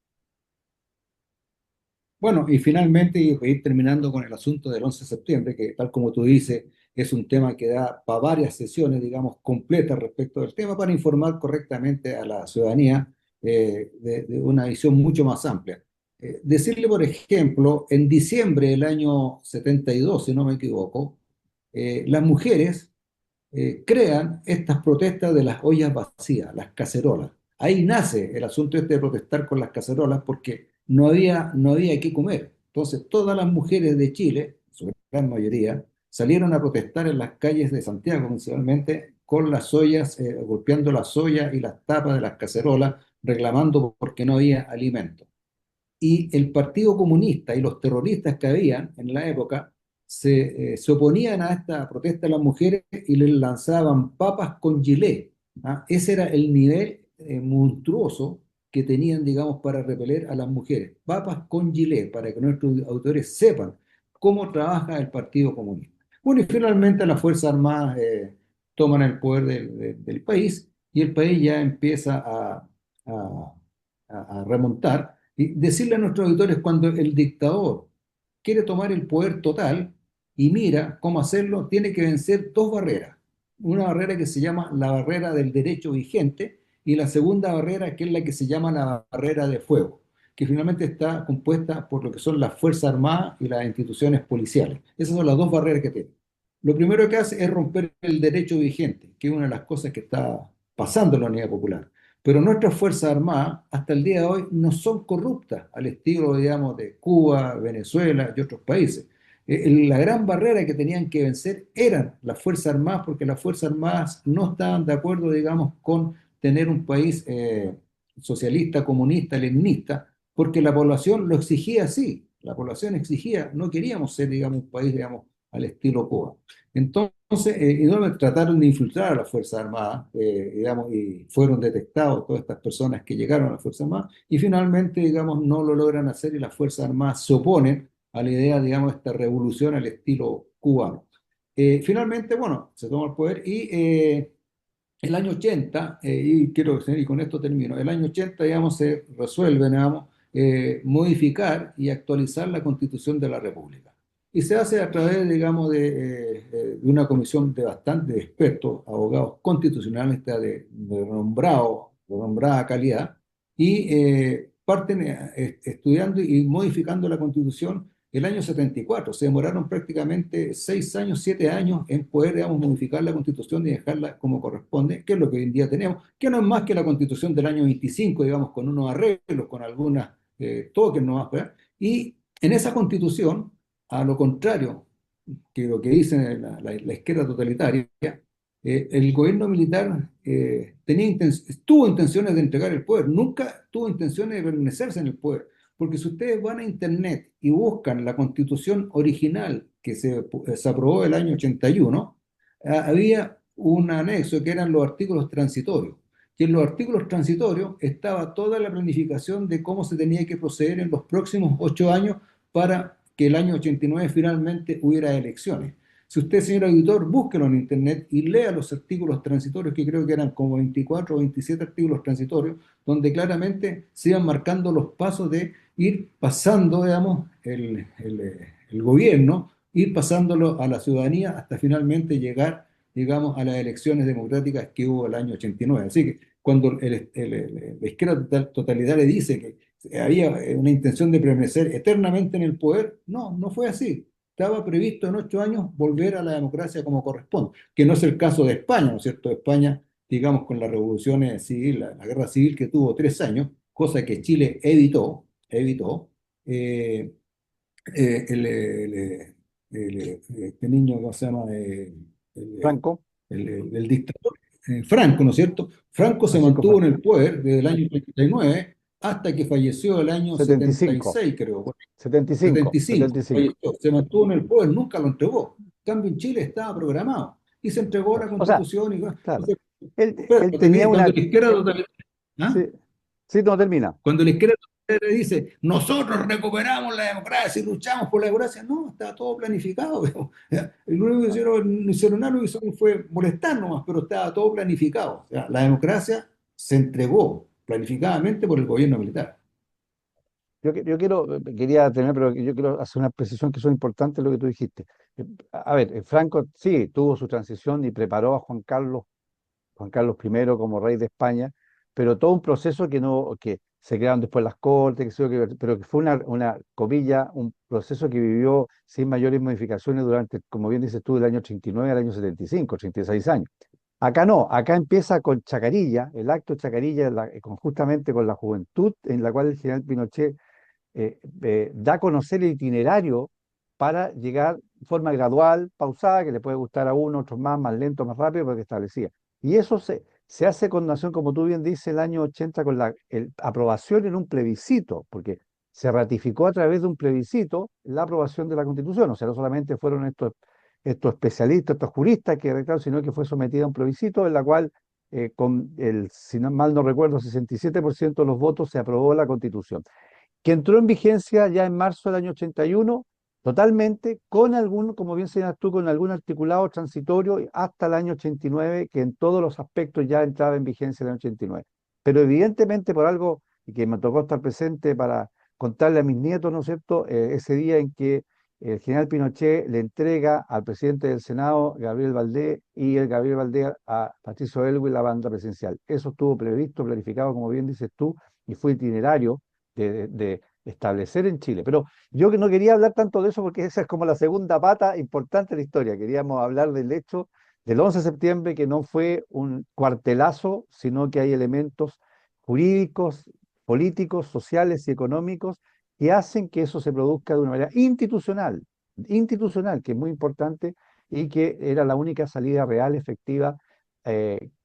Bueno, y finalmente, y para ir terminando con el asunto del 11 de septiembre, que tal como tú dices, es un tema que da para varias sesiones, digamos, completas respecto del tema, para informar correctamente a la ciudadanía de una visión mucho más amplia. Decirle, por ejemplo, en diciembre del año 72, si no me equivoco, las mujeres crean estas protestas de las ollas vacías, las cacerolas. Ahí nace el asunto este de protestar con las cacerolas porque no había qué comer. Entonces, todas las mujeres de Chile, su gran mayoría, salieron a protestar en las calles de Santiago, principalmente, con las ollas, golpeando las ollas y las tapas de las cacerolas, reclamando porque no había alimento. Y el Partido Comunista y los terroristas que habían en la época se oponían a esta protesta de las mujeres y les lanzaban papas con gilet. ¿Ah? Ese era el nivel monstruoso que tenían, digamos, para repeler a las mujeres. Papas con gilet, para que nuestros autores sepan cómo trabaja el Partido Comunista. Bueno, y finalmente las Fuerzas Armadas toman el poder del país y el país ya empieza a, a remontar. Y decirle a nuestros auditores, cuando el dictador quiere tomar el poder total y mira cómo hacerlo, tiene que vencer dos barreras. Una barrera que se llama la barrera del derecho vigente y la segunda barrera que es la que se llama la barrera de fuego, que finalmente está compuesta por lo que son las Fuerzas Armadas y las instituciones policiales. Esas son las dos barreras que tiene. Lo primero que hace es romper el derecho vigente, que es una de las cosas que está pasando en la Unidad Popular. Pero nuestras Fuerzas Armadas hasta el día de hoy no son corruptas al estilo, digamos, de Cuba, Venezuela y otros países. La gran barrera que tenían que vencer eran las Fuerzas Armadas, porque las Fuerzas Armadas no estaban de acuerdo, digamos, con tener un país socialista, comunista, leninista, porque la población lo exigía así. La población exigía, no queríamos ser, digamos, un país, digamos, al estilo Cuba. Entonces, y no trataron de infiltrar a las Fuerzas Armadas, digamos, y fueron detectados todas estas personas que llegaron a las Fuerzas Armadas, y finalmente, digamos, no lo logran hacer y las Fuerzas Armadas se oponen a la idea, digamos, de esta revolución al estilo cubano. Finalmente, bueno, se toma el poder y el año 80, y quiero y con esto termino, el año 80, digamos, se resuelve, digamos, modificar y actualizar la Constitución de la República. Y se hace a través, digamos, de una comisión de bastantes expertos, abogados constitucionales de nombrada calidad, y parten estudiando y modificando la Constitución el año 74. Se demoraron prácticamente 6 años, 7 años en poder, digamos, modificar la Constitución y dejarla como corresponde, que es lo que hoy en día tenemos, que no es más que la Constitución del año 25, digamos, con unos arreglos, con algunas toques nomás, ¿verdad? Y en esa Constitución, a lo contrario que lo que dice la izquierda totalitaria, el gobierno militar tuvo intenciones de entregar el poder, nunca tuvo intenciones de permanecerse en el poder. Porque si ustedes van a internet y buscan la constitución original que se aprobó el año 81, había un anexo que eran los artículos transitorios. Y en los artículos transitorios estaba toda la planificación de cómo se tenía que proceder en los próximos 8 años para que el año 89 finalmente hubiera elecciones. Si usted, señor auditor, búsquelo en internet y lea los artículos transitorios, que creo que eran como 24 o 27 artículos transitorios, donde claramente se iban marcando los pasos de ir pasando, digamos, el gobierno, ir pasándolo a la ciudadanía hasta finalmente llegar, digamos, a las elecciones democráticas que hubo el año 89. Así que cuando la izquierda totalitaria dice que había una intención de permanecer eternamente en el poder, no, no fue así. Estaba previsto en 8 años volver a la democracia como corresponde, que no es el caso de España, ¿no es cierto? España, digamos, con la revolución civil, la guerra civil que tuvo 3 años, cosa que Chile evitó. eh, este niño, ¿cómo se llama?
Franco,
El dictador Franco, ¿no es cierto? Franco se
Francisco
mantuvo en
Franco,
el poder desde el año 39 hasta que falleció el año
75,
76, creo, bueno,
75,
75,
75.
falleció. Se mantuvo en el poder, nunca lo entregó. En cambio, en Chile estaba programado y se entregó la
O sea,
constitución. Y, bueno,
claro,
entonces,
él
pero
tenía
cuando
una...
la izquierda totalitaria, ¿ah?
Sí, sí, no termina.
Cuando la izquierda dice, nosotros recuperamos la democracia y luchamos por la democracia, no, estaba todo planificado. Digamos. El único que hicieron nada, lo que hicieron fue molestar nomás, pero estaba todo planificado. O sea, la democracia se entregó planificadamente por el gobierno militar.
Yo quería tener, pero yo quiero hacer una precisión que son importantes lo que tú dijiste. A ver, Franco sí tuvo su transición y preparó a Juan Carlos I como rey de España, pero todo un proceso que no, que se crearon después las cortes, pero que fue una comilla, un proceso que vivió sin mayores modificaciones durante, como bien dices tú, del año 39 al año 75, 36 años. Acá no, acá empieza con Chacarilla, el acto de Chacarilla, justamente con la juventud, en la cual el general Pinochet da a conocer el itinerario para llegar de forma gradual, pausada, que le puede gustar a uno, otros más, más lento, más rápido, porque establecía. Y eso se hace con nación, como tú bien dices, el año 80 con la aprobación en un plebiscito, porque se ratificó a través de un plebiscito la aprobación de la Constitución. O sea, no solamente fueron estos especialistas, estos juristas que redactaron, sino que fue sometida a un plebiscito en la cual si no mal no recuerdo, 67% de los votos se aprobó la Constitución, que entró en vigencia ya en marzo del año 81, totalmente, con algún, como bien señalas tú, con algún articulado transitorio hasta el año 89, que en todos los aspectos ya entraba en vigencia el año 89. Pero evidentemente por algo, y que me tocó estar presente para contarle a mis nietos, ¿no es cierto?, ese día en que el general Pinochet le entrega al presidente del Senado, Gabriel Valdés, y el Gabriel Valdés a Patricio Elwin la banda presidencial. Eso estuvo previsto, planificado, como bien dices tú, y fue itinerario de establecer en Chile. Pero yo que no quería hablar tanto de eso porque esa es como la segunda pata importante de la historia. Queríamos hablar del hecho del 11 de septiembre, que no fue un cuartelazo, sino que hay elementos jurídicos, políticos, sociales y económicos que hacen que eso se produzca de una manera institucional, que es muy importante y que era la única salida real, efectiva,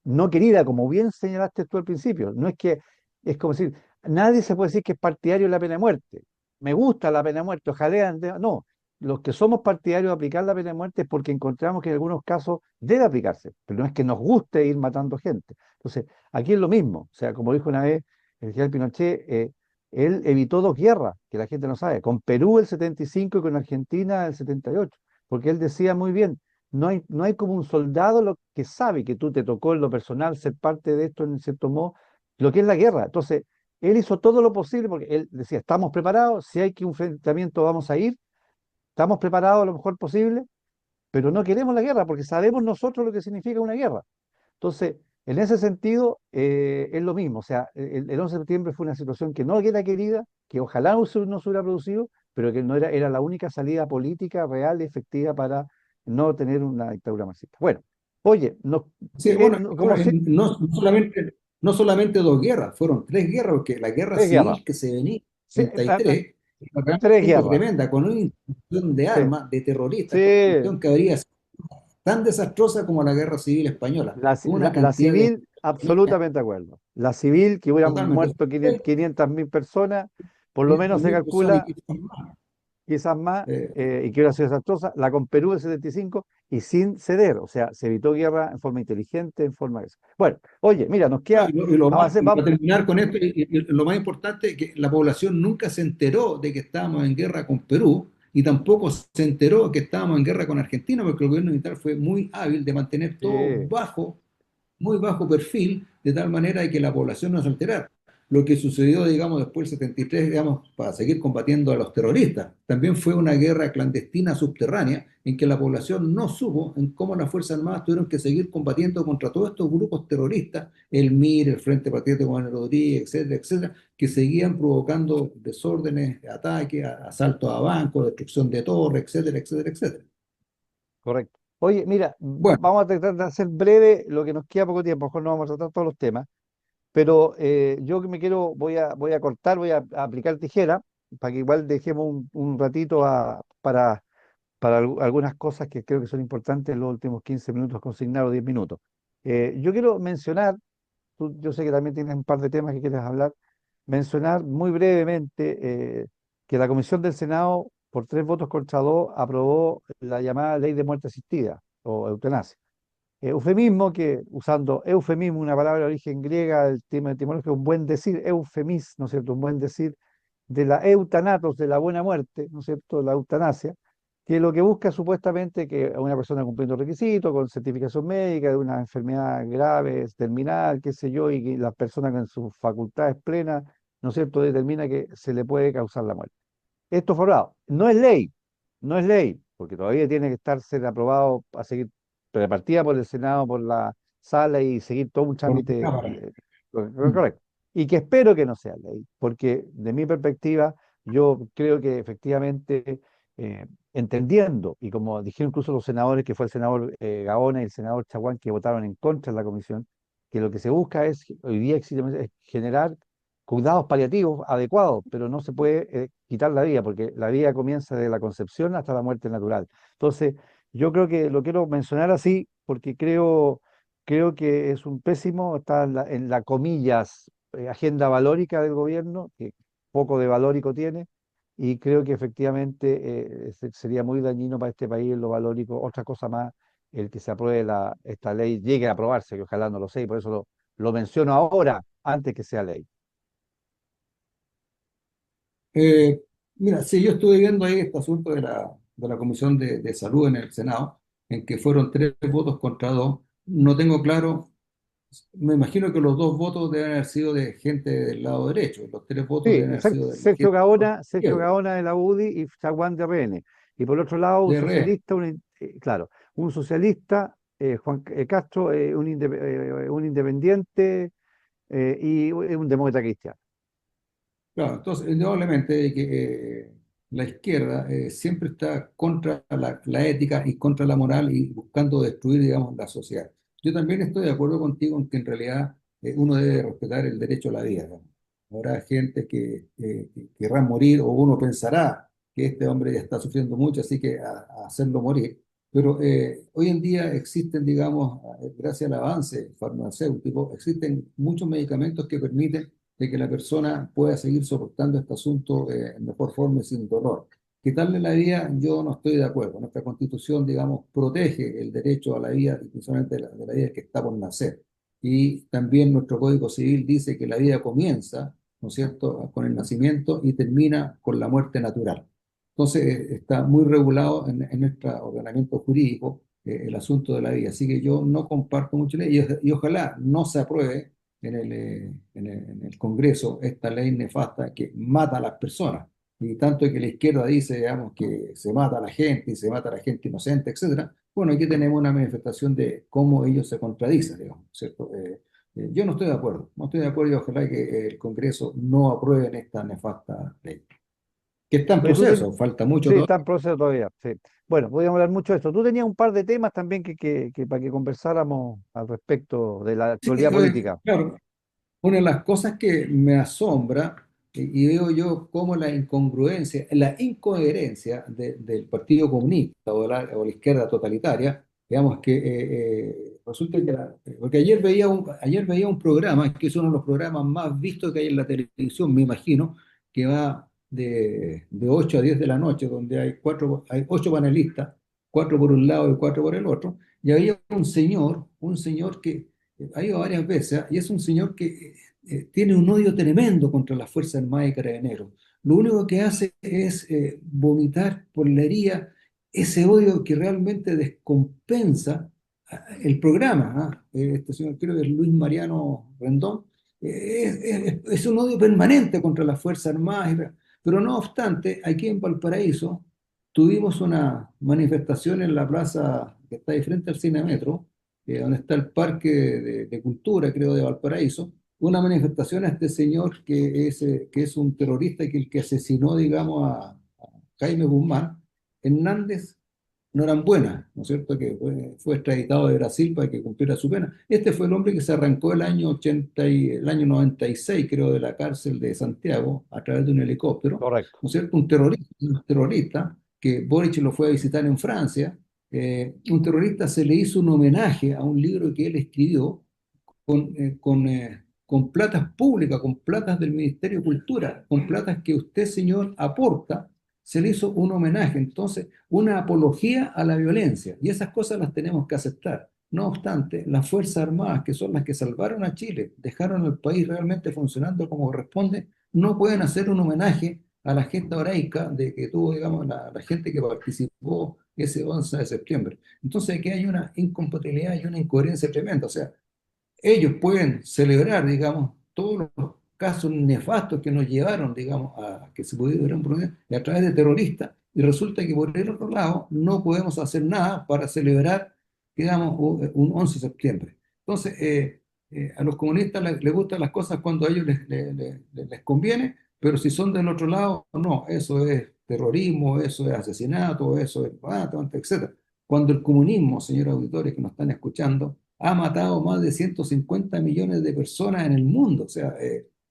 no querida, como bien señalaste tú al principio. No es que, es como decir, nadie se puede decir que es partidario de la pena de muerte. Me gusta la pena de muerte, ojalá, no. Los que somos partidarios de aplicar la pena de muerte es porque encontramos que en algunos casos debe aplicarse, pero no es que nos guste ir matando gente. Entonces, aquí es lo mismo. O sea, como dijo una vez el general Pinochet, él evitó dos guerras, que la gente no sabe, con Perú el 75 y con Argentina el 78, porque él decía muy bien, no hay como un soldado lo que sabe que tú te tocó en lo personal ser parte de esto en cierto modo, lo que es la guerra. Entonces, él hizo todo lo posible porque él decía, estamos preparados, si hay que un enfrentamiento vamos a ir, estamos preparados lo mejor posible, pero no queremos la guerra porque sabemos nosotros lo que significa una guerra. Entonces, en ese sentido, es lo mismo. O sea, el 11 de septiembre fue una situación que no era querida, que ojalá no se hubiera producido, pero que no era la única salida política real y efectiva para no tener una dictadura marxista. Bueno, oye,
Sí, bueno,
como si,
no solamente dos guerras, fueron tres guerras, porque la guerra
tres guerras,
civil que se venía
sí,
en 33 era
tres
realmente
guerras,
tremenda, con una institución de
sí,
armas, de terroristas, con una
sí,
cuestión que habría sido tan desastrosa como la guerra civil española, con una
la
cantidad de
civil, absolutamente de acuerdo. La civil, que hubieran
totalmente,
muerto 500.000 personas, por lo menos se
500.000 personas
calcula,
y quizás más.
quizás más,
Eh,
y que hubiera sido desastrosa, la con Perú del 75 y sin ceder, o sea, se evitó guerra en forma inteligente, en forma de eso. Bueno, oye, mira, nos
No,
queda, avancemos,
y para terminar con esto, y lo más importante es que la población nunca se enteró de que estábamos en guerra con Perú y tampoco se enteró que estábamos en guerra con Argentina, porque el gobierno militar fue muy hábil de mantener todo
sí,
muy bajo perfil, de tal manera de que la población no se alterara. Lo que sucedió, digamos, después del 73, digamos, para seguir combatiendo a los terroristas, también fue una guerra clandestina subterránea en que la población no supo en cómo las Fuerzas Armadas tuvieron que seguir combatiendo contra todos estos grupos terroristas, el MIR, el Frente Patriótico Manuel Rodríguez, etcétera, etcétera, que seguían provocando desórdenes, ataques, asaltos a bancos, destrucción de torres, etcétera, etcétera, etcétera.
correcto. Oye, mira,
Bueno,
vamos a tratar de hacer breve lo que nos queda poco tiempo, a lo mejor no vamos a tratar todos los temas, pero yo que me quiero, voy a cortar, voy a aplicar tijera, para que igual dejemos un ratito para algunas cosas que creo que son importantes en los últimos 15 minutos, consignar o 10 minutos. Yo quiero mencionar, yo sé que también tienes un par de temas que quieres hablar, mencionar muy brevemente que la Comisión del Senado, por 3 votos contra 2, aprobó la llamada Ley de Muerte Asistida o eutanasia. Eufemismo que, usando eufemismo, una palabra de origen griega, el tema etimológico, un buen decir, eufemis, ¿no es cierto? Un buen decir de la eutanatos, de la buena muerte, ¿no es cierto? La eutanasia, que lo que busca supuestamente que una persona cumpliendo requisitos, con certificación médica de una enfermedad grave, terminal, qué sé yo, y que la persona con sus facultades plenas, ¿no es cierto?, determina que se le puede causar la muerte. Esto fue aprobado. No es ley, porque todavía tiene que estar ser aprobado a seguir repartida por el Senado, por la sala y seguir todo un
por la
trámite
cámara.
correcto. Y que espero que no sea ley, porque de mi perspectiva, yo creo que efectivamente, eh, entendiendo, y como dijeron incluso los senadores, que fue el senador Gaona y el senador Chaguán, que votaron en contra de la comisión, que lo que se busca es, hoy día existe, es generar cuidados paliativos adecuados, pero no se puede quitar la vida, porque la vida comienza desde la concepción hasta la muerte natural. Entonces, yo creo que lo quiero mencionar así, porque creo que es un pésimo, está en la comillas, agenda valórica del gobierno, que poco de valórico tiene, y creo que efectivamente sería muy dañino para este país en lo valórico, otra cosa más el que se apruebe esta ley llegue a aprobarse, que ojalá no lo sé, y por eso lo menciono ahora, antes que sea ley.
Eh, Mira, sí, yo estuve viendo ahí este asunto de la Comisión de Salud en el Senado, en que fueron 3 votos contra 2. No tengo claro, me imagino que los 2 votos deben haber sido de gente del lado derecho, los 3 votos
Sí,
deben haber
exacto.
sido de la gente
Sergio
izquierda,
Gaona de la UDI y Chaguán de RN. Y por el otro lado, un
de RN.
socialista, claro, un socialista, Juan Castro, un independiente y un demócrata cristiano.
Claro, entonces, indudablemente que la izquierda siempre está contra la ética y contra la moral y buscando destruir, digamos, la sociedad. Yo también estoy de acuerdo contigo en que en realidad uno debe respetar el derecho a la vida, ¿no? Habrá gente que querrá morir o uno pensará que este hombre ya está sufriendo mucho, así que a hacerlo morir. Pero hoy en día existen, digamos, gracias al avance farmacéutico, existen muchos medicamentos que permiten de que la persona pueda seguir soportando este asunto en mejor forma y sin dolor. Quitarle la vida, yo no estoy de acuerdo. Nuestra Constitución, digamos, protege el derecho a la vida, principalmente de la vida que está por nacer. Y también nuestro Código Civil dice que la vida comienza, ¿no es cierto?, con el nacimiento y termina con la muerte natural. Entonces, está muy regulado en nuestro ordenamiento jurídico el asunto de la vida. Así que yo no comparto mucho y ojalá no se apruebe en el Congreso esta ley nefasta que mata a las personas. Y tanto que la izquierda dice, digamos, que se mata a la gente y se mata a la gente inocente, etcétera. Bueno, aquí tenemos una manifestación de cómo ellos se contradicen, digamos, ¿cierto? Yo no estoy de acuerdo, no estoy de acuerdo y ojalá que el Congreso no apruebe esta nefasta ley, que está en
Oye,
proceso, falta mucho
sí,
todavía.
está en proceso todavía, sí. Bueno, podríamos hablar mucho de esto. Tú tenías un par de temas también que para que conversáramos al respecto de la
Sí,
actualidad política.
claro, una de las cosas que me asombra y veo yo como la incongruencia, la incoherencia del Partido Comunista o la izquierda totalitaria, digamos que resulta que porque ayer veía un programa que es uno de los programas más vistos que hay en la televisión, me imagino, que va de 8 a 10 de la noche, donde hay 8 panelistas, 4 por un lado y 4 por el otro, y había un señor que ha ido varias veces, ¿ah? Y es un señor que tiene un odio tremendo contra las Fuerzas Armadas y Carabineros. Lo único que hace es vomitar por la herida ese odio que realmente descompensa el programa. ¿Ah? Este señor, creo que es Luis Mariano Rendón, es un odio permanente contra las Fuerzas Armadas. Pero no obstante, aquí en Valparaíso tuvimos una manifestación en la plaza que está ahí frente al Cine Metro, donde está el Parque de Cultura, creo, de Valparaíso, una manifestación a este señor que es un terrorista y que el que asesinó, digamos, a Jaime Guzmán, Hernández Norambuena, ¿no es cierto?, que fue extraditado de Brasil para que cumpliera su pena. Este fue el hombre que se arrancó el año 96, creo, de la cárcel de Santiago a través de un helicóptero,
Correcto.
¿no es cierto? Un terrorista que Boric lo fue a visitar en Francia. Un terrorista se le hizo un homenaje a un libro que él escribió con platas públicas, con platas del Ministerio de Cultura, con platas que usted, señor, aporta, se le hizo un homenaje, entonces, una apología a la violencia, y esas cosas las tenemos que aceptar. No obstante, las Fuerzas Armadas, que son las que salvaron a Chile, dejaron al país realmente funcionando como corresponde, no pueden hacer un homenaje a la gesta heroica de que tuvo, digamos, la gente que participó ese 11 de septiembre. Entonces, aquí hay una incompatibilidad y una incoherencia tremenda. O sea, ellos pueden celebrar, digamos, todos los casos nefastos que nos llevaron, digamos, a que se pudiera un problema a través de terroristas, y resulta que por el otro lado no podemos hacer nada para celebrar, digamos, un 11 de septiembre. Entonces, a los comunistas les gustan las cosas cuando a ellos les conviene, pero si son del otro lado, no, eso es terrorismo, eso es asesinato, eso es, etcétera. Cuando el comunismo, señores auditores que nos están escuchando, ha matado más de 150 millones de personas en el mundo. O sea,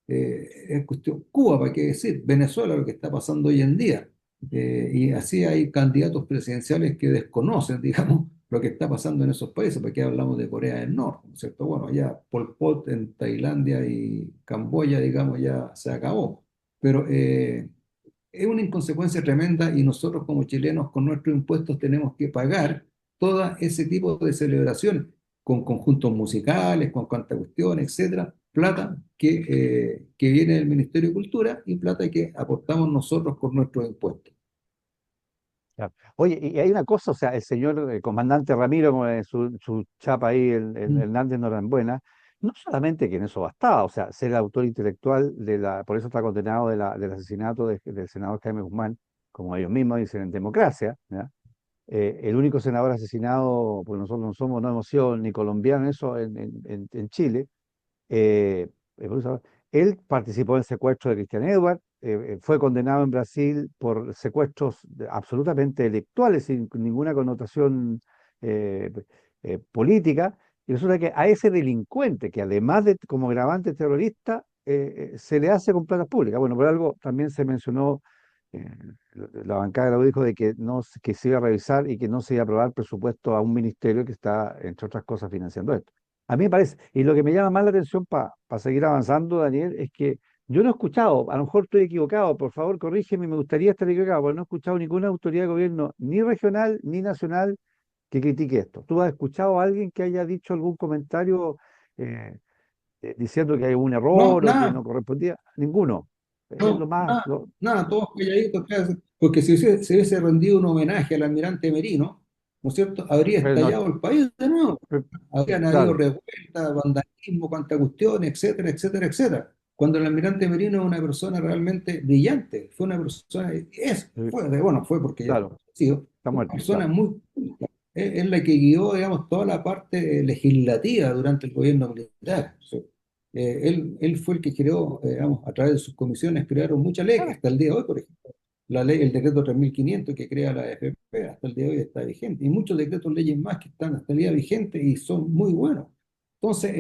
es cuestión, Cuba, ¿para qué decir? Venezuela, lo que está pasando hoy en día. Y así hay candidatos presidenciales que desconocen, digamos, lo que está pasando en esos países, porque hablamos de Corea del Norte, ¿no es cierto? Bueno, ya Pol Pot en Tailandia y Camboya, digamos, ya se acabó. Pero es una inconsecuencia tremenda y nosotros como chilenos con nuestros impuestos tenemos que pagar todo ese tipo de celebraciones, con conjuntos musicales, con cantacuestiones, etcétera, plata que viene del Ministerio de Cultura y plata que aportamos nosotros con nuestros impuestos.
Claro. Oye, y hay una cosa, o sea, el señor comandante Ramiro, con su chapa ahí, el
Mm.
Hernández Norambuena, no solamente que en eso bastaba, o sea, ser el autor intelectual por eso está condenado del asesinato del senador Jaime Guzmán, como ellos mismos dicen, en democracia, ¿ya? El único senador asesinado, porque nosotros no hemos sido ni colombianos eso en Chile, por eso, él participó en el secuestro de Christian Edward, fue condenado en Brasil por secuestros absolutamente delictuales, sin ninguna connotación eh, política, y resulta que a ese delincuente, que además de como agravante terrorista, se le hace con plata pública. Bueno, por algo también se mencionó, eh, la bancada de la U dijo de que, no, que se iba a revisar y que no se iba a aprobar presupuesto a un ministerio que está, entre otras cosas, financiando esto. A mí me parece, y lo que me llama más la atención para seguir avanzando, Daniel, es que yo no he escuchado, a lo mejor estoy equivocado, por favor corrígeme, me gustaría estar equivocado, pero no he escuchado ninguna autoridad de gobierno, ni regional ni nacional, que critique esto. ¿Tú has escuchado a alguien que haya dicho algún comentario eh, diciendo que hay un
No,
error o que
nada.
no correspondía? Ninguno. Es lo
No,
más...
nada, nada, todos calladitos, claro, porque si se hubiese rendido un homenaje al almirante Merino, ¿no es cierto? Habría
pero no,
estallado el país de nuevo.
pero-
Habrían habido
claro,
revueltas, vandalismo, cuanta cuestión, etcétera, etcétera, etcétera. Cuando el almirante Merino es una persona realmente brillante, fue una persona, bueno, fue porque ya
claro,
ha
está
una
muerto,
persona
claro.
muy culta. Es la que guió, digamos, toda la parte legislativa durante el gobierno militar. ¿Sí? Él fue el que creó, digamos, a través de sus comisiones, crearon muchas leyes, hasta el día de hoy, por ejemplo. La ley, el decreto 3500 que crea la AFP, hasta el día de hoy está vigente. Y muchos decretos, leyes más que están hasta el día vigentes y son muy buenos. Entonces,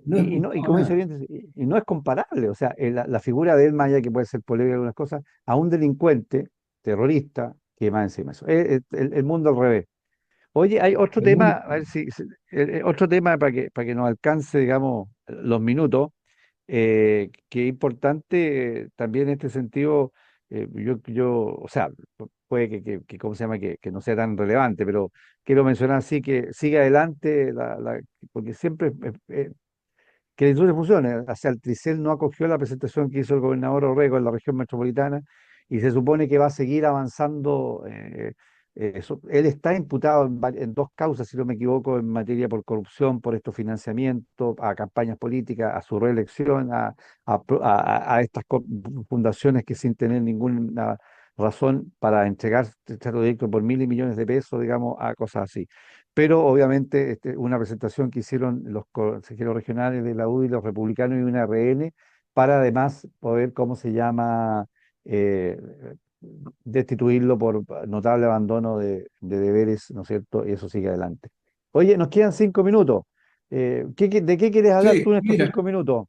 no he
Y
escuchado
como dice
nada.
bien, y no es comparable, o sea, la figura de él, más allá que puede ser polémica en algunas cosas, a un delincuente, terrorista, que más encima eso. Es el mundo al revés. Oye, hay otro
El
tema,
mundo,
a ver otro tema para que nos alcance, digamos, los minutos, que es importante también en este sentido, o sea, puede ¿cómo se llama? Que no sea tan relevante, pero quiero mencionar así que sigue adelante, porque siempre que la industria funcione. O sea, el Tricel no acogió la presentación que hizo el gobernador Orrego en la región metropolitana y se supone que va a seguir avanzando. Él está imputado en dos causas, si no me equivoco, en materia por corrupción, por estos financiamientos a campañas políticas, a su reelección, a estas fundaciones que sin tener ninguna razón para entregar trato directo por miles y millones de pesos, digamos, a cosas así. Pero obviamente una presentación que hicieron los consejeros regionales de la UDI, los republicanos y una RN, para además poder, ¿cómo se llama?, eh, destituirlo por notable abandono de deberes, ¿no es cierto? Y eso sigue adelante. Oye, nos quedan 5 minutos. ¿De qué quieres hablar
sí,
tú en estos
mira,
5 minutos?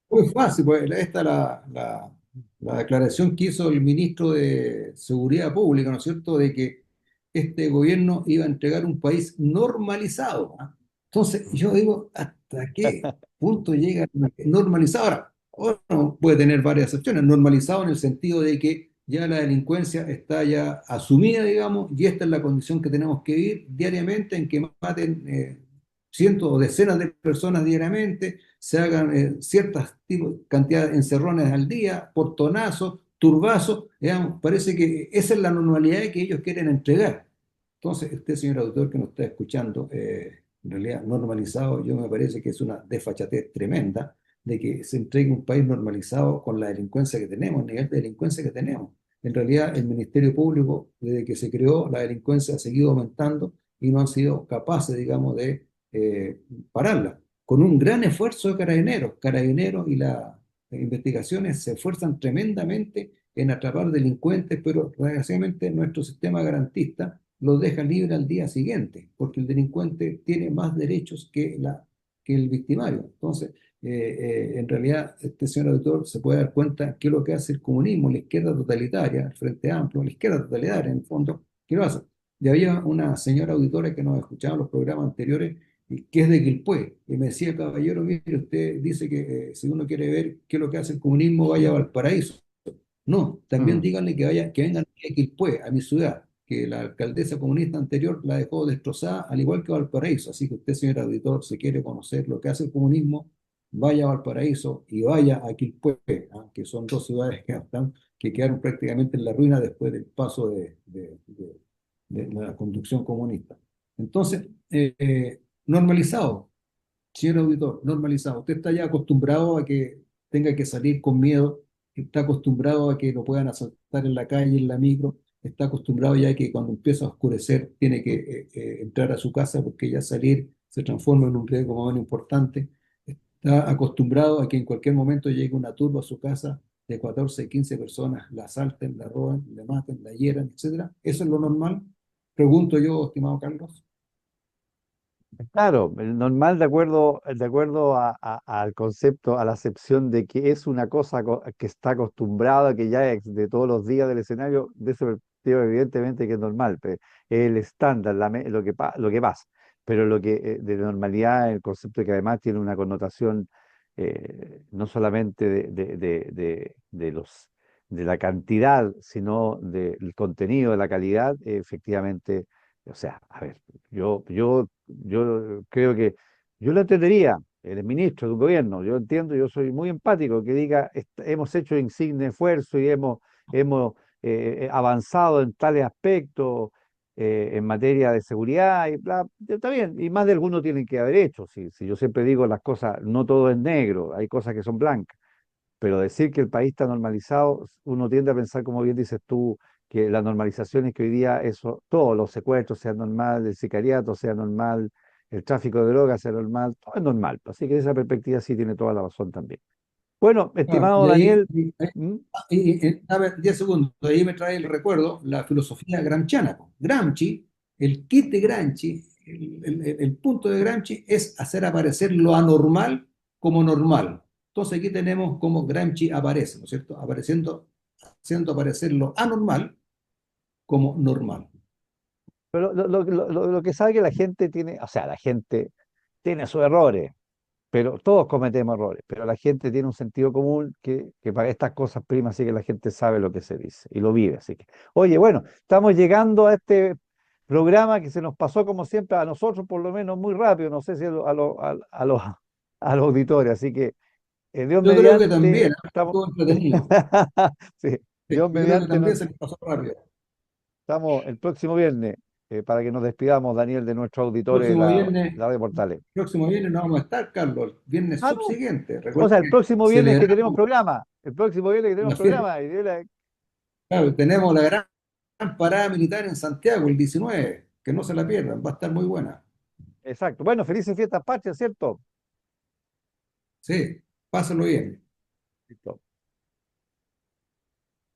muy fácil, pues esta es la declaración que hizo el ministro de Seguridad Pública, ¿no es cierto?, de que este gobierno iba a entregar un país normalizado. ¿Ah? Entonces, yo digo, ¿hasta qué punto llega normalizado? Ahora puede tener varias excepciones. Normalizado en el sentido de que ya la delincuencia está ya asumida, digamos, y esta es la condición que tenemos que vivir diariamente, en que maten cientos o decenas de personas diariamente, se hagan ciertas cantidades de encerrones al día, portonazos, turbazos, digamos, parece que esa es la normalidad que ellos quieren entregar. Entonces, usted, señor autor que nos está escuchando, en realidad normalizado, yo me parece que es una desfachatez tremenda de que se entregue un país normalizado con la delincuencia que tenemos, el nivel de delincuencia que tenemos. En realidad, el Ministerio Público, desde que se creó, la delincuencia ha seguido aumentando y no han sido capaces, digamos, de pararla con un gran esfuerzo de Carabineros. Carabineros y las investigaciones se esfuerzan tremendamente en atrapar delincuentes, pero desgraciadamente nuestro sistema garantista los deja libre al día siguiente, porque el delincuente tiene más derechos que el victimario. Entonces, en realidad, este señor auditor se puede dar cuenta qué es lo que hace el comunismo, la izquierda totalitaria, el Frente Amplio, la izquierda totalitaria, en el fondo, qué lo hace. Y había una señora auditora que nos escuchaba en los programas anteriores que es de Quilpué, y me decía, caballero, mire, usted dice que si uno quiere ver qué es lo que hace el comunismo, vaya a Valparaíso. No, también
Mm,
díganle que vengan a Quilpué, a mi ciudad. que la alcaldesa comunista anterior la dejó destrozada, al igual que Valparaíso. Así que usted, señor auditor, si quiere conocer lo que hace el comunismo, vaya a Valparaíso y vaya a Quilpué, ¿ah? Que son dos ciudades que quedaron prácticamente en la ruina después del paso de la conducción comunista. Entonces, normalizado. Señor auditor, normalizado. Usted está ya acostumbrado a que tenga que salir con miedo, está acostumbrado a que lo puedan asaltar en la calle, en la micro, está acostumbrado ya a que cuando empieza a oscurecer tiene que entrar a su casa porque ya salir se transforma en un riesgo más o menos importante. Está acostumbrado a que en cualquier momento llegue una turba a su casa de 14, 15 personas, la asalten, la roben, la maten, la hieran, etcétera. ¿Eso es lo normal? Pregunto yo, estimado Carlos.
Claro, el normal de acuerdo al concepto, a la acepción de que es una cosa que está acostumbrada, que ya es de todos los días del escenario, de ese perspectiva evidentemente que es normal, es el estándar, lo que pasa. Pero lo que de normalidad, el concepto que además tiene una connotación no solamente de la cantidad, sino del contenido, de la calidad, efectivamente, o sea, a ver, yo creo que yo lo entendería, el ministro de un gobierno, yo entiendo, yo soy muy empático, que diga, hemos hecho insigne esfuerzo y hemos avanzado en tales aspectos en materia de seguridad y bla, está bien, y más de algunos tienen que haber hecho, si yo siempre digo las cosas, no todo es negro, hay cosas que son blancas. Pero decir que el país está normalizado, uno tiende a pensar, como bien dices tú, que la normalización es que hoy día eso, todos los secuestros sean normal, el sicariato sea normal, el tráfico de drogas sea normal, todo es normal. Así que desde esa perspectiva sí tiene toda la razón también. Bueno,
Claro,
estimado
y ahí,
Daniel, ¿m?
a ver, 10 segundos, ahí me trae el recuerdo la filosofía gramsciana. Gramsci, el kit de Gramsci, el punto de Gramsci es hacer aparecer lo anormal como normal. Entonces aquí tenemos cómo Gramsci aparece, ¿no es cierto? Haciendo aparecer lo anormal como normal.
Pero lo que sabe que la gente tiene, o sea, la gente tiene sus errores, pero todos cometemos errores, pero la gente tiene un sentido común que para estas cosas primas sí que la gente sabe lo que se dice y lo vive. Así que, oye, bueno, estamos llegando a este programa que se nos pasó como siempre, a nosotros por lo menos muy rápido, no sé si a los auditores, así que Dios
Yo creo que también,
mediante, estamos,
estuvo entretenido.
sí,
Sí,
Dios
yo creo que
mediante,
también se les pasó rápido.
estamos el próximo viernes para que nos despidamos, Daniel, de nuestros auditores de
Próximo viernes,
la radio Portales.
próximo viernes no vamos a estar, Carlos, el viernes
Ah, no.
subsiguiente.
O
Recuerda
sea, el
que
próximo viernes que tenemos
celebramos
programa. El próximo viernes que tenemos
la fiesta.
programa.
Claro, tenemos la gran parada militar en Santiago el 19, que no se la pierdan, va a estar muy buena.
Exacto. Bueno, felices fiestas patrias, ¿cierto?
Sí, pásenlo bien.
Listo.